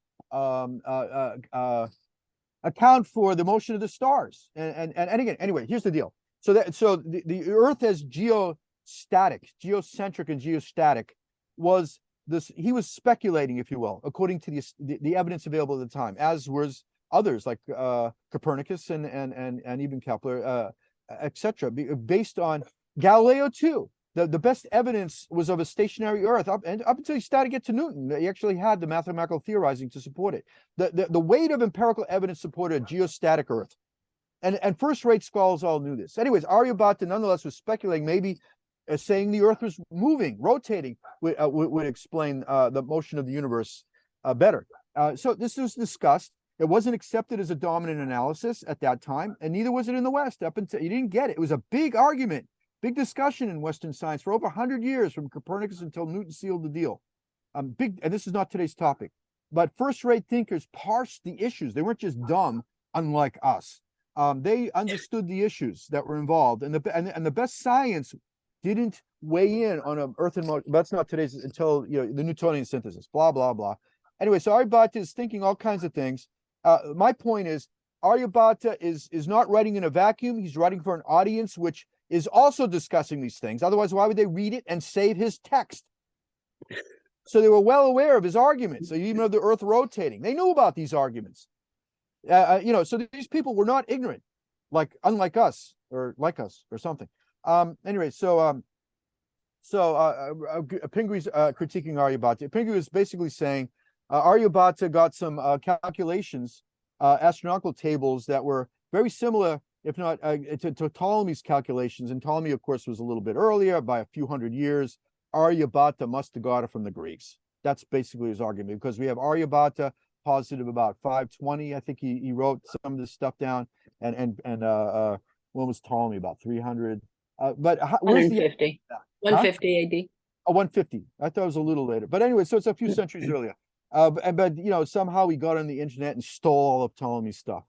Speaker 1: account for the motion of the stars. And again, anyway, here's the deal. So the Earth as geocentric and geostatic was this. He was speculating, if you will, according to the evidence available at the time, as was others like Copernicus and even Kepler, etc. Based on Galileo too. The best evidence was of a stationary Earth up until he started to get to Newton. He actually had the mathematical theorizing to support it. The weight of empirical evidence supported a geostatic Earth. And first-rate scholars all knew this. Anyways, Aryabhata nonetheless was speculating, maybe saying the Earth was moving, rotating, would explain the motion of the universe better. So this was discussed. It wasn't accepted as a dominant analysis at that time, and neither was it in the West. Up until you didn't get it. It was a big argument, big discussion in Western science for over 100 years, from Copernicus until Newton sealed the deal. And this is not today's topic, but first-rate thinkers parsed the issues. They weren't just dumb, unlike us. They understood the issues that were involved, and the best science didn't weigh in on an Earth in motion. That's not today's until the Newtonian synthesis. Blah blah blah. Anyway, so Aryabhata is thinking all kinds of things. My point is, Aryabhata is not writing in a vacuum. He's writing for an audience which is also discussing these things. Otherwise, why would they read it and save his text? So they were well aware of his arguments. So even of the Earth rotating, they knew about these arguments. So these people were not ignorant, unlike us or like us or something. Anyway, Pingri's critiquing Aryabhata. Pingri was basically saying Aryabhata got some calculations, astronomical tables that were very similar, if not to Ptolemy's calculations. And Ptolemy, of course, was a little bit earlier by a few hundred years. Aryabhata must have got it from the Greeks. That's basically his argument, because we have Aryabhata positive about 520. I think he wrote some of this stuff down, and when was Ptolemy? About 300. But where's
Speaker 3: 150. 150 AD.
Speaker 1: Oh, 150. I thought it was a little later. But anyway, so it's a few centuries earlier. But somehow he got on the internet and stole all of Ptolemy's stuff.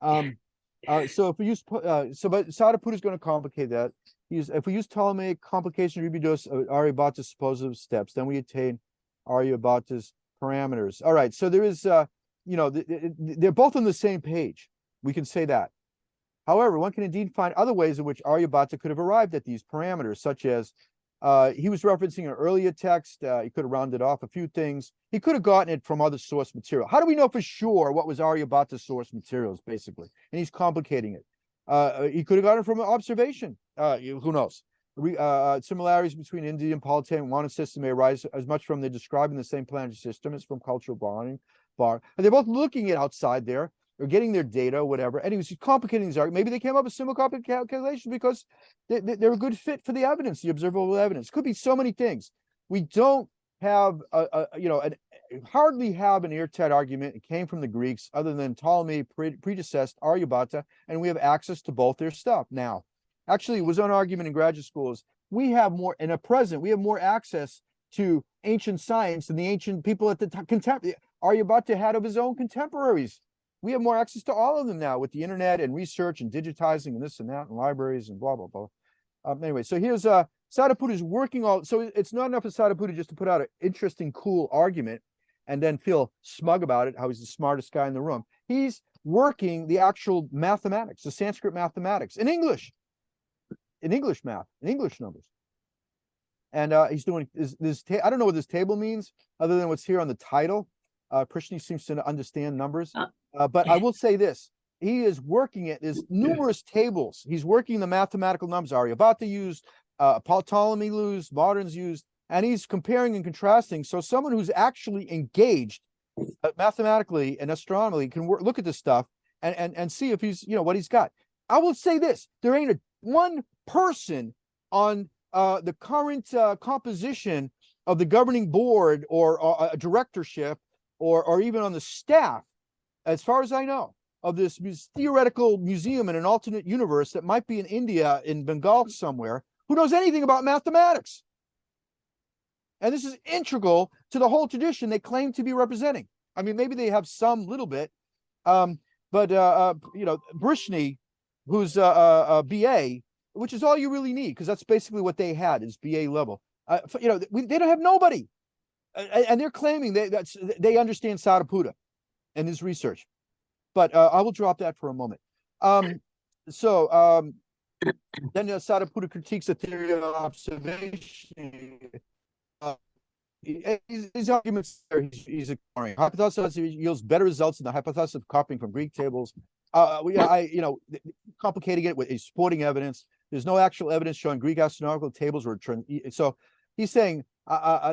Speaker 1: So if we use but Sthita-dhi-muni is going to complicate that. If we use Ptolemaic complication of Aryabhata's supposed steps, then we attain Aryabhata's parameters. All right. So there is they're both on the same page. We can say that. However, one can indeed find other ways in which Aryabhata could have arrived at these parameters, such as he was referencing an earlier text. He could have rounded off a few things. He could have gotten it from other source material. How do we know for sure what was Aryabhata's source materials, basically? And he's complicating it. He could have gotten it from an observation. Who knows? Similarities between Indian and Politean and Wana system may arise as much from they describing the same planetary system as from cultural bonding. And they're both looking at outside there, or getting their data, whatever. And he was complicating these arguments. Maybe they came up with similar calculations because they're a good fit for the evidence, the observable evidence. Could be so many things. We don't have hardly have an airtight argument. It came from the Greeks, other than Ptolemy predecessed Aryabhata, and we have access to both their stuff now. Actually, it was an argument in graduate schools. We have more, in a present, we have more access to ancient science than the ancient people at the contemporary. Aryabhata had of his own contemporaries. We have more access to all of them now with the internet and research and digitizing and this and that and libraries and blah, blah, blah. Anyway, so here's Sthita-dhi-muni is working so it's not enough for Sthita-dhi-muni just to put out an interesting, cool argument and then feel smug about it, how he's the smartest guy in the room. He's working the actual mathematics, the Sanskrit mathematics in English math, in English numbers. And he's doing this. I don't know what this table means other than what's here on the title. Prishni seems to understand numbers. But I will say this. He is working it. There's numerous tables. He's working the mathematical numbers Aryabhata used, Ptolemy used, moderns used, and he's comparing and contrasting. So someone who's actually engaged mathematically and astronomically can look at this stuff and see if he's, what he's got. I will say this. There ain't one person on the current composition of the governing board or a directorship or even on the staff, as far as I know, of this theoretical museum in an alternate universe that might be in India, in Bengal somewhere, who knows anything about mathematics. And this is integral to the whole tradition they claim to be representing. I mean, maybe they have some little bit, but Brishni, who's a BA, which is all you really need, because that's basically what they had, is BA level. They don't have nobody. And they're claiming they understand Sthita-dhi-muni and his research. But I will drop that for a moment. Then Sthita-dhi-muni critiques the theory of observation. His arguments there, he's ignoring. Hypothesis yields better results than the hypothesis of copying from Greek tables. Complicating it with supporting evidence. There's no actual evidence showing Greek astronomical tables were so he's saying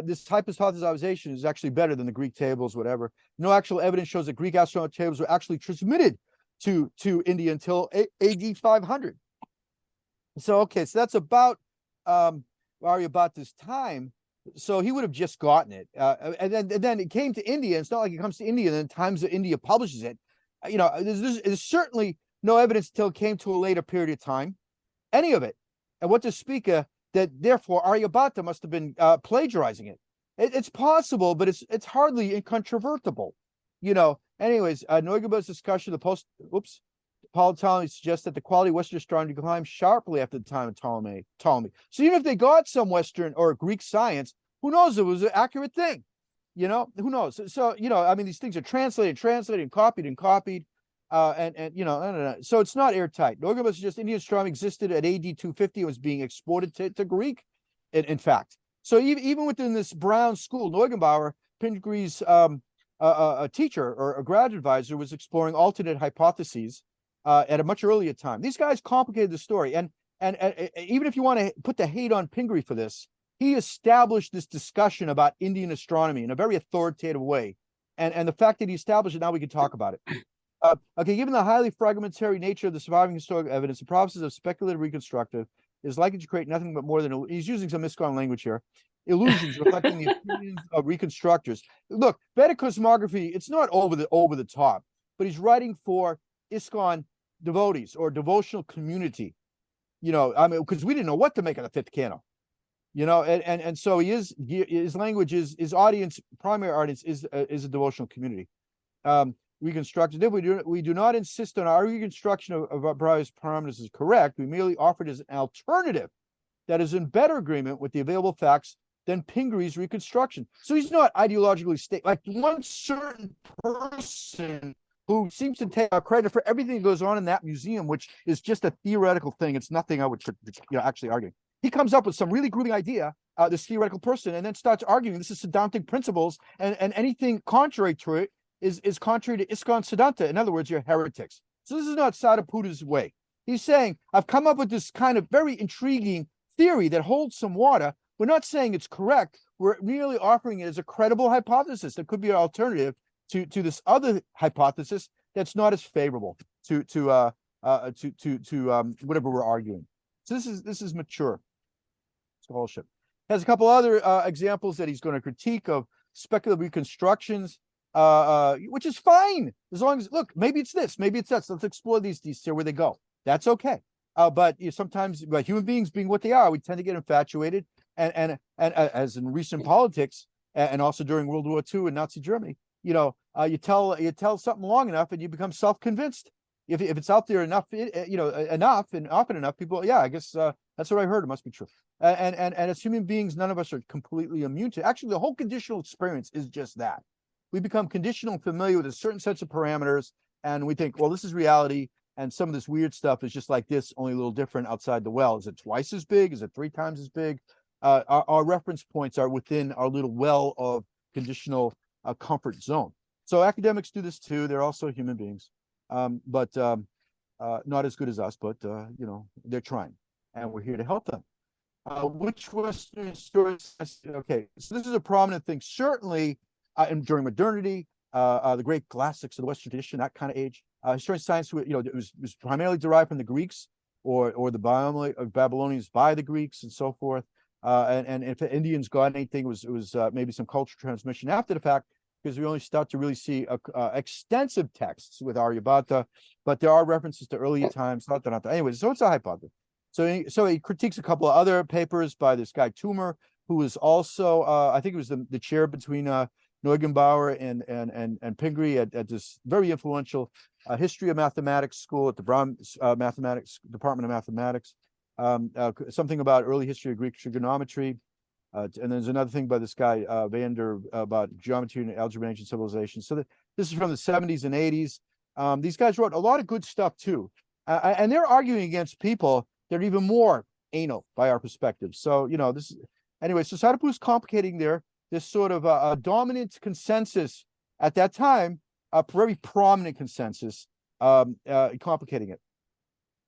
Speaker 1: this hypothesization is actually better than the Greek tables, whatever. No actual evidence shows that Greek astronomical tables were actually transmitted to India until AD 500. So that's about Aryabhata's time. So he would have just gotten it, and then it came to India. It's not like it comes to India and then times that India publishes it. There's certainly no evidence until it came to a later period of time, any of it. And what to speak of that, therefore, Aryabhata must have been plagiarizing it. It's possible, but it's hardly incontrovertible. Anyways, Neugebauer's discussion of the Ptolemy suggests that the quality of Western astronomy declined sharply after the time of Ptolemy. So even if they got some Western or Greek science, who knows if it was an accurate thing? Who knows? So, these things are translated, and copied. I don't know. So it's not airtight. Neugebauer suggests Indian astronomy existed at AD 250 and was being exported to Greek, in fact. So even within this Brown school, Neugebauer, Pingree's a teacher or a graduate advisor, was exploring alternate hypotheses at a much earlier time. These guys complicated the story, and even if you want to put the hate on Pingree for this, he established this discussion about Indian astronomy in a very authoritative way, and the fact that he established it, now we can talk about it. Okay, given the highly fragmentary nature of the surviving historical evidence, the process of speculative reconstructive is likely to create nothing but more than, he's using some ISKCON language here, illusions reflecting the opinions of reconstructors. Look, Vedic cosmography, it's not over the top, but he's writing for ISKCON devotees or devotional community. You know, I mean, because we didn't know what to make of the fifth canon. You know, and so his language is, his audience, primary audience is a devotional community. Reconstructed. We do not insist on our reconstruction of our various parameters is correct. We merely offer it as an alternative that is in better agreement with the available facts than Pingree's reconstruction. So he's not ideologically like one certain person who seems to take credit for everything that goes on in that museum, which is just a theoretical thing. It's nothing I would actually argue. He comes up with some really groovy idea, this theoretical person, and then starts arguing this is Siddhantic principles, and anything contrary to it is contrary to ISKCON Siddhanta. In other words, you're heretics. So this is not Sthita-Putta's way. He's saying, I've come up with this kind of very intriguing theory that holds some water. We're not saying it's correct. We're merely offering it as a credible hypothesis that could be an alternative to this other hypothesis that's not as favorable to whatever we're arguing. So this is mature scholarship. Has a couple other examples that he's going to critique of speculative reconstructions, which is fine as long as, look, maybe it's this, maybe it's that. So let's explore these, see where they go. That's okay. But sometimes, human beings being what they are, we tend to get infatuated, and as in recent politics, and also during World War II in Nazi Germany, you tell something long enough, and you become self-convinced. If it's out there enough, enough and often enough, people, yeah, I guess that's what I heard. It must be true. And as human beings, none of us are completely immune to. Actually, the whole conditional experience is just that. We become conditional and familiar with a certain sets of parameters, and we think, well, this is reality, and some of this weird stuff is just like this, only a little different outside the well. Is it twice as big? Is it 3 times as big? Our reference points are within our little well of conditional comfort zone. So academics do this too. They're also human beings, but not as good as us, but they're trying, and we're here to help them. Which Western historians, okay, so this is a prominent thing, certainly during modernity, the great classics of the Western tradition, that kind of age. Historian science, it was primarily derived from the Greeks or the Babylonians by the Greeks and so forth. And if the Indians got anything, it was maybe some cultural transmission after the fact, because we only start to really see extensive texts with Aryabhata, but there are references to earlier times. Anyways, so it's a hypothesis. So he critiques a couple of other papers by this guy Toomer, who was also, I think it was the chair between Neugebauer and Pingree at this very influential history of mathematics school at the Brown Mathematics Department of Mathematics. Something about early history of Greek trigonometry. And there's another thing by this guy, Vander, about geometry and algebra and ancient civilization. So this is from the 70s and 80s. These guys wrote a lot of good stuff too. And they're arguing against people that are even more anal by our perspective. So, anyway, so Sthita-Putta is complicating this sort of a dominant consensus at that time, a very prominent consensus, complicating it.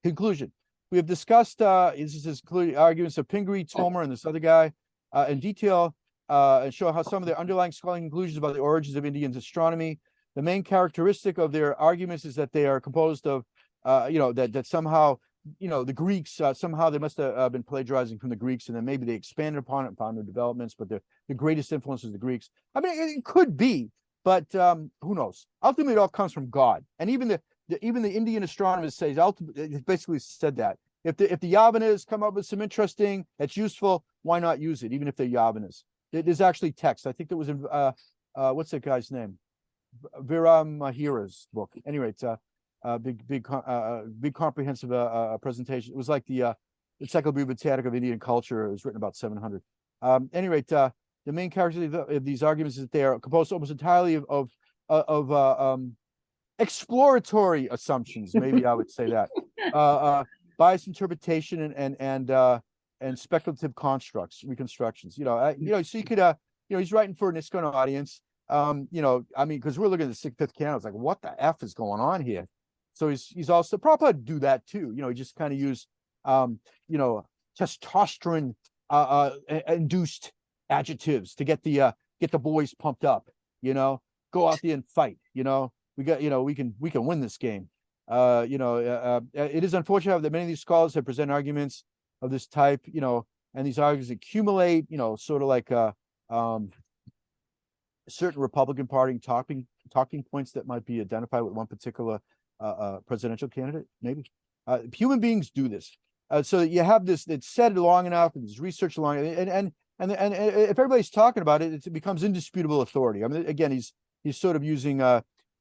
Speaker 1: Conclusion. We have discussed, this is his arguments of Pingree, Toomer, and this other guy in detail, and show how some of their underlying scholarly conclusions about the origins of Indian astronomy. The main characteristic of their arguments is that they are composed of, that somehow, the Greeks, somehow they must have been plagiarizing from the Greeks, and then maybe they expanded upon it, upon their developments, but the greatest influence is the Greeks. I mean, it could be, but who knows? Ultimately, it all comes from God. And even the Indian astronomers say, it basically said that. If the Yavanas come up with some interesting, that's useful, why not use it, even if they're Yavanas? There's actually text. I think there was in, what's that guy's name? Viram Mahira's book. Anyway, it's big comprehensive presentation. It was like the Encyclopedia Britannica of Indian Culture. It was written about 700. Anyway, the main characteristic of these arguments is that they are composed almost entirely of exploratory assumptions. Maybe I would say that biased interpretation and and speculative constructs, reconstructions. So you could he's writing for an ISKCON audience. I mean, because we're looking at the fifth canon, it's like, what the F is going on here? So he's also Prabhupada do that too. He just kind of use testosterone induced adjectives to get the boys pumped up. Go out there and fight. We got we can win this game. It is unfortunate that many of these scholars have presented arguments of this type, and these arguments accumulate, sort of like certain Republican Party talking points that might be identified with one particular presidential candidate, maybe. Human beings do this. So you have this, it's said long enough, and there's research long, and if everybody's talking about it, it becomes indisputable authority. I mean, again, he's sort of using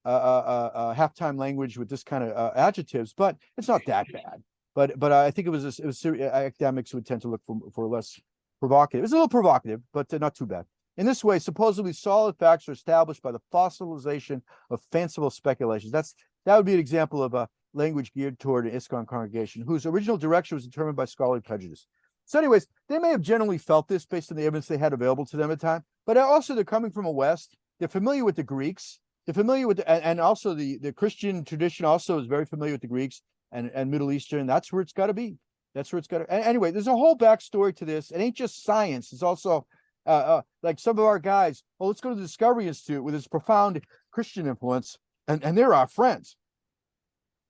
Speaker 1: halftime language with this kind of adjectives, but it's not that bad. But I think it was academics would tend to look for less provocative. It's a little provocative, but not too bad. In this way, supposedly solid facts are established by the fossilization of fanciful speculations. That would be an example of a language geared toward an ISKCON congregation whose original direction was determined by scholarly prejudice. So anyways, they may have generally felt this based on the evidence they had available to them at the time, but also they're coming from a West. They're familiar with the Greeks. They're familiar with, and also the Christian tradition also is very familiar with the Greeks and Middle Eastern. That's where it's got to be. That's where it's got to. Anyway, there's a whole backstory to this. It ain't just science. It's also like some of our guys. Well, let's go to the Discovery Institute with its profound Christian influence, and they're our friends.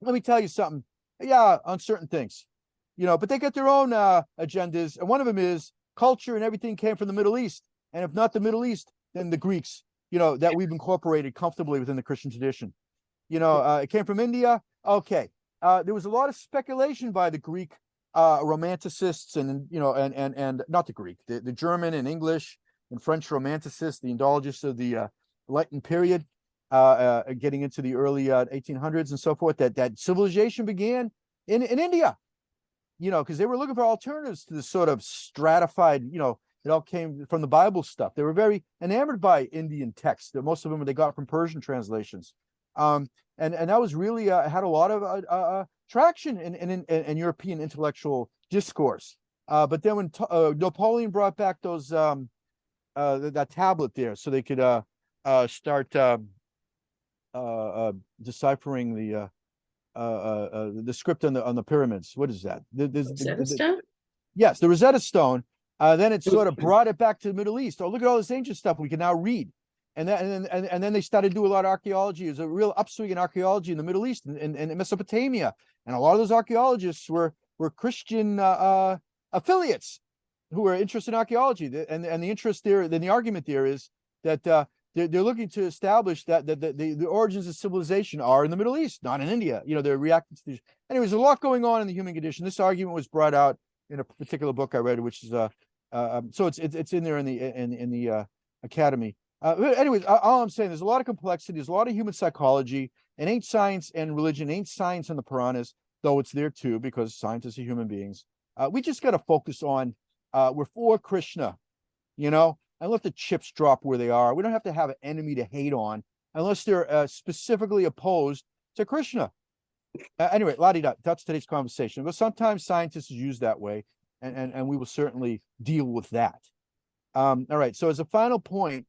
Speaker 1: Let me tell you something. Yeah, on certain things, but they get their own agendas, and one of them is culture and everything came from the Middle East, and if not the Middle East, then the Greeks. That we've incorporated comfortably within the Christian tradition. It came from India. Okay. There was a lot of speculation by the Greek romanticists and not the Greek, the German and English and French romanticists, the indulgence of the Enlightenment period, getting into the early 1800s and so forth, that civilization began in India, because they were looking for alternatives to this sort of stratified, it all came from the Bible stuff. They were very enamored by Indian texts. That most of them they got from Persian translations, and that was really had a lot of traction in European intellectual discourse. But then when Napoleon brought back those that tablet there, so they could start deciphering the script on the pyramids. What is that?
Speaker 3: Rosetta Stone?
Speaker 1: Yes, the Rosetta Stone. Then it sort of brought it back to the Middle East. Oh, look at all this ancient stuff we can now read. And then they started to do a lot of archaeology. There's a real upswing in archaeology in the Middle East and Mesopotamia. And a lot of those archaeologists were Christian affiliates who were interested in archaeology. And the interest there, then the argument there is that they're looking to establish that the origins of civilization are in the Middle East, not in India. They're reacting to these. Anyways, there's a lot going on in the human condition. This argument was brought out in a particular book I read, which is so it's in there in the academy. Anyways, all I'm saying, there's a lot of complexity, there's a lot of human psychology, and ain't science and religion, ain't science in the Puranas, though it's there too, because scientists are human beings. We just got to focus on we're for Krishna, and let the chips drop where they are. We don't have to have an enemy to hate on unless they're specifically opposed to Krishna. Anyway, la-di-da, that's today's conversation. But sometimes scientists use that way, and we will certainly deal with that. All right, so as a final point,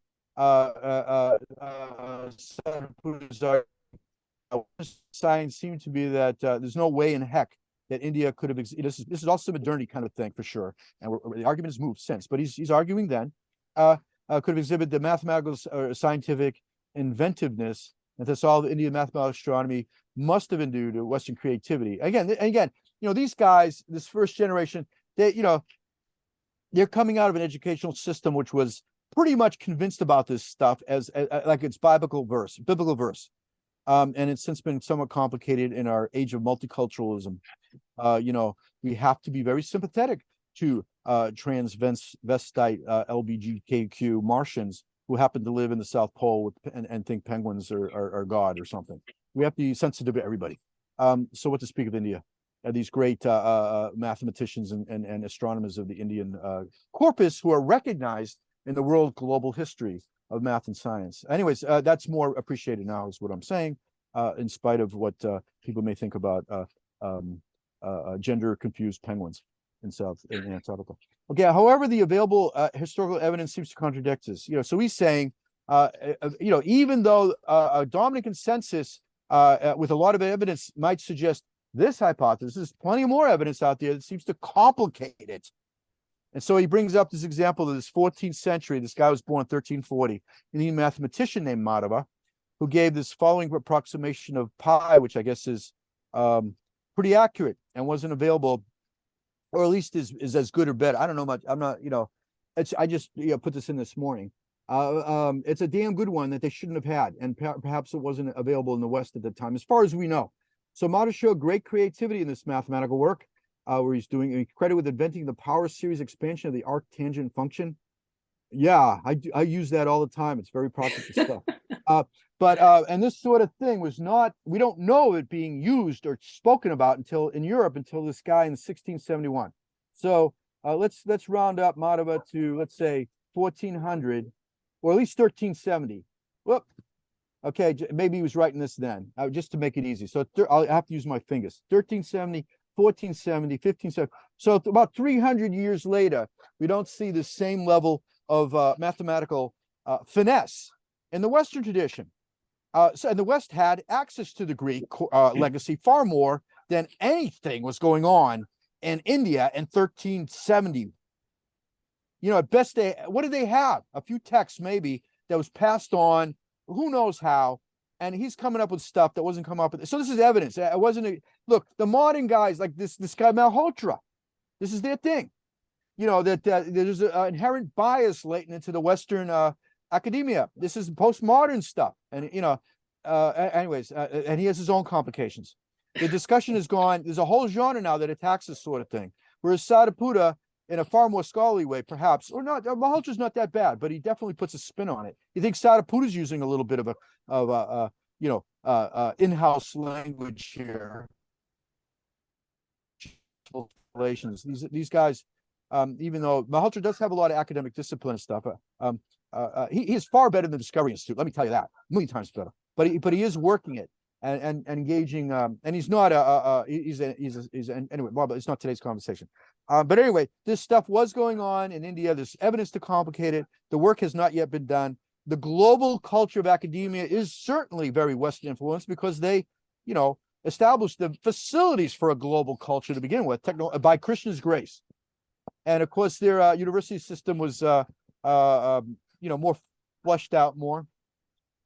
Speaker 1: science seemed to be that there's no way in heck that India could have this is also a modernity kind of thing for sure, and the argument has moved since, but he's arguing then could have exhibited the mathematical or scientific inventiveness that to solve Indian mathematical astronomy must have been due to Western creativity. Again, these guys, this first generation, they're coming out of an educational system which was pretty much convinced about this stuff as like it's biblical verse. And it's since been somewhat complicated in our age of multiculturalism. We have to be very sympathetic to transvestite LGBTQ Martians who happen to live in the South Pole and think penguins are God or something. We have to be sensitive to everybody. So what to speak of India? These great mathematicians and astronomers of the Indian corpus who are recognized in the world global history of math and science. Anyways, that's more appreciated now is what I'm saying, in spite of what people may think about gender confused penguins. in Antarctica. Okay, however, the available historical evidence seems to contradict this. So he's saying, even though a dominant consensus with a lot of evidence might suggest this hypothesis, there's plenty more evidence out there that seems to complicate it. And so he brings up this example of this 14th century. This guy was born in 1340, Indian mathematician named Madhava, who gave this following approximation of pi, which I guess is pretty accurate and wasn't available, or at least is as good or better. I don't know much. I'm not, I just put this in this morning. It's a damn good one that they shouldn't have had, and perhaps it wasn't available in the West at the time, as far as we know. So Madhava showed great creativity in this mathematical work, where he's doing credit with inventing the power series expansion of the arctangent function. Yeah, I use that all the time. It's very practical stuff. And this sort of thing was not, we don't know it being used or spoken about until in Europe until this guy in 1671. So let's round up Madhava to, let's say, 1400 or at least 1370. Whoop. Okay, maybe he was writing this then, just to make it easy. So I'll have to use my fingers. 1370, 1470, 1570. So about 300 years later, we don't see the same level of mathematical finesse in the Western tradition. And the West had access to the Greek legacy far more than anything was going on in India in 1370. At best, what did they have? A few texts maybe that was passed on, who knows how, and he's coming up with stuff that wasn't come up with. So this is evidence. It wasn't look, the modern guys like this guy Malhotra, this is their thing. That there's an inherent bias latent into the Western academia. This is postmodern stuff, and anyways, and he has his own complications. The discussion has gone. There's a whole genre now that attacks this sort of thing. Whereas Sariputta, in a far more scholarly way, perhaps, or not, Malhotra's not that bad, but he definitely puts a spin on it. You think Sariputta's using a little bit of in-house language here. Relations. These guys. Even though Malhotra does have a lot of academic discipline and stuff, he is far better than the Discovery Institute. Let me tell you that, a million times better. But he is working it and engaging. And he's not anyway. But it's not today's conversation. But anyway, this stuff was going on in India. There's evidence to complicate it. The work has not yet been done. The global culture of academia is certainly very Western influenced because they, established the facilities for a global culture to begin with, by Krishna's grace. And of course, their university system was, more fleshed out more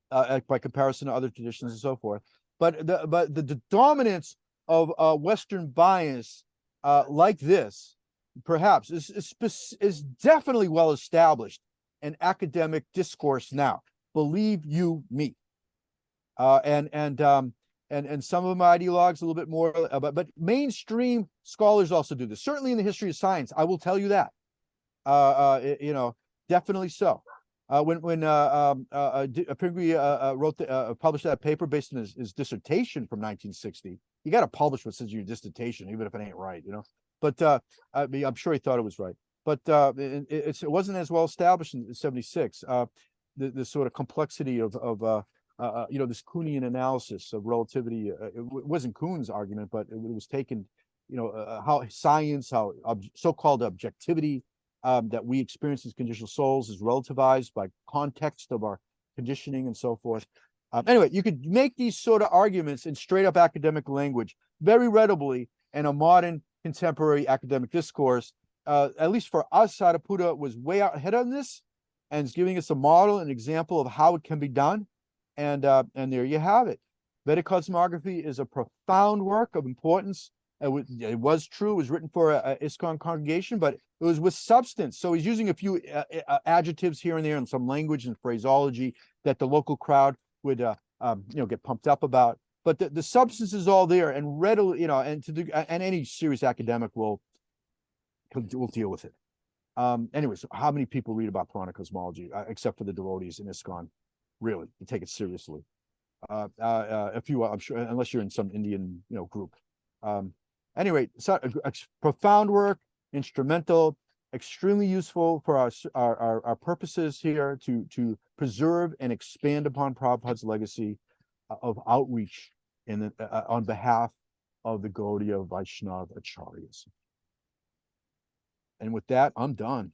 Speaker 1: by comparison to other traditions and so forth. But the dominance of Western bias like this, perhaps, is definitely well established in academic discourse now. Believe you me. And some of them are ideologues a little bit more, but mainstream scholars also do this. Certainly in the history of science, I will tell you that. Definitely so. When Pingree published that paper based on his dissertation from 1960, you got to publish what says your dissertation, even if it ain't right, But I'm sure he thought it was right. But it wasn't as well established in 76. The sort of complexity of this Kuhnian analysis of relativity. It wasn't Kuhn's argument, but it was taken, how science, how so-called objectivity that we experience as conditional souls is relativized by context of our conditioning and so forth. Anyway, you could make these sort of arguments in straight up academic language very readily in a modern contemporary academic discourse. At least for us, Sariputta was way out ahead on this and is giving us a model, an example of how it can be done. And there you have it. Vedic Cosmography is a profound work of importance. It was true. It was written for a ISKCON congregation, but it was with substance. So he's using a few adjectives here and there and some language and phraseology that the local crowd would get pumped up about. But the substance is all there and readily, and any serious academic will deal with it. Anyways, how many people read about Purana cosmology except for the devotees in ISKCON? Really, you take it seriously. A few, I'm sure, unless you're in some Indian, group. Anyway, so profound work, instrumental, extremely useful for our purposes here to preserve and expand upon Prabhupada's legacy of outreach on behalf of the Gaudiya Vaishnava Acharyas. And with that, I'm done.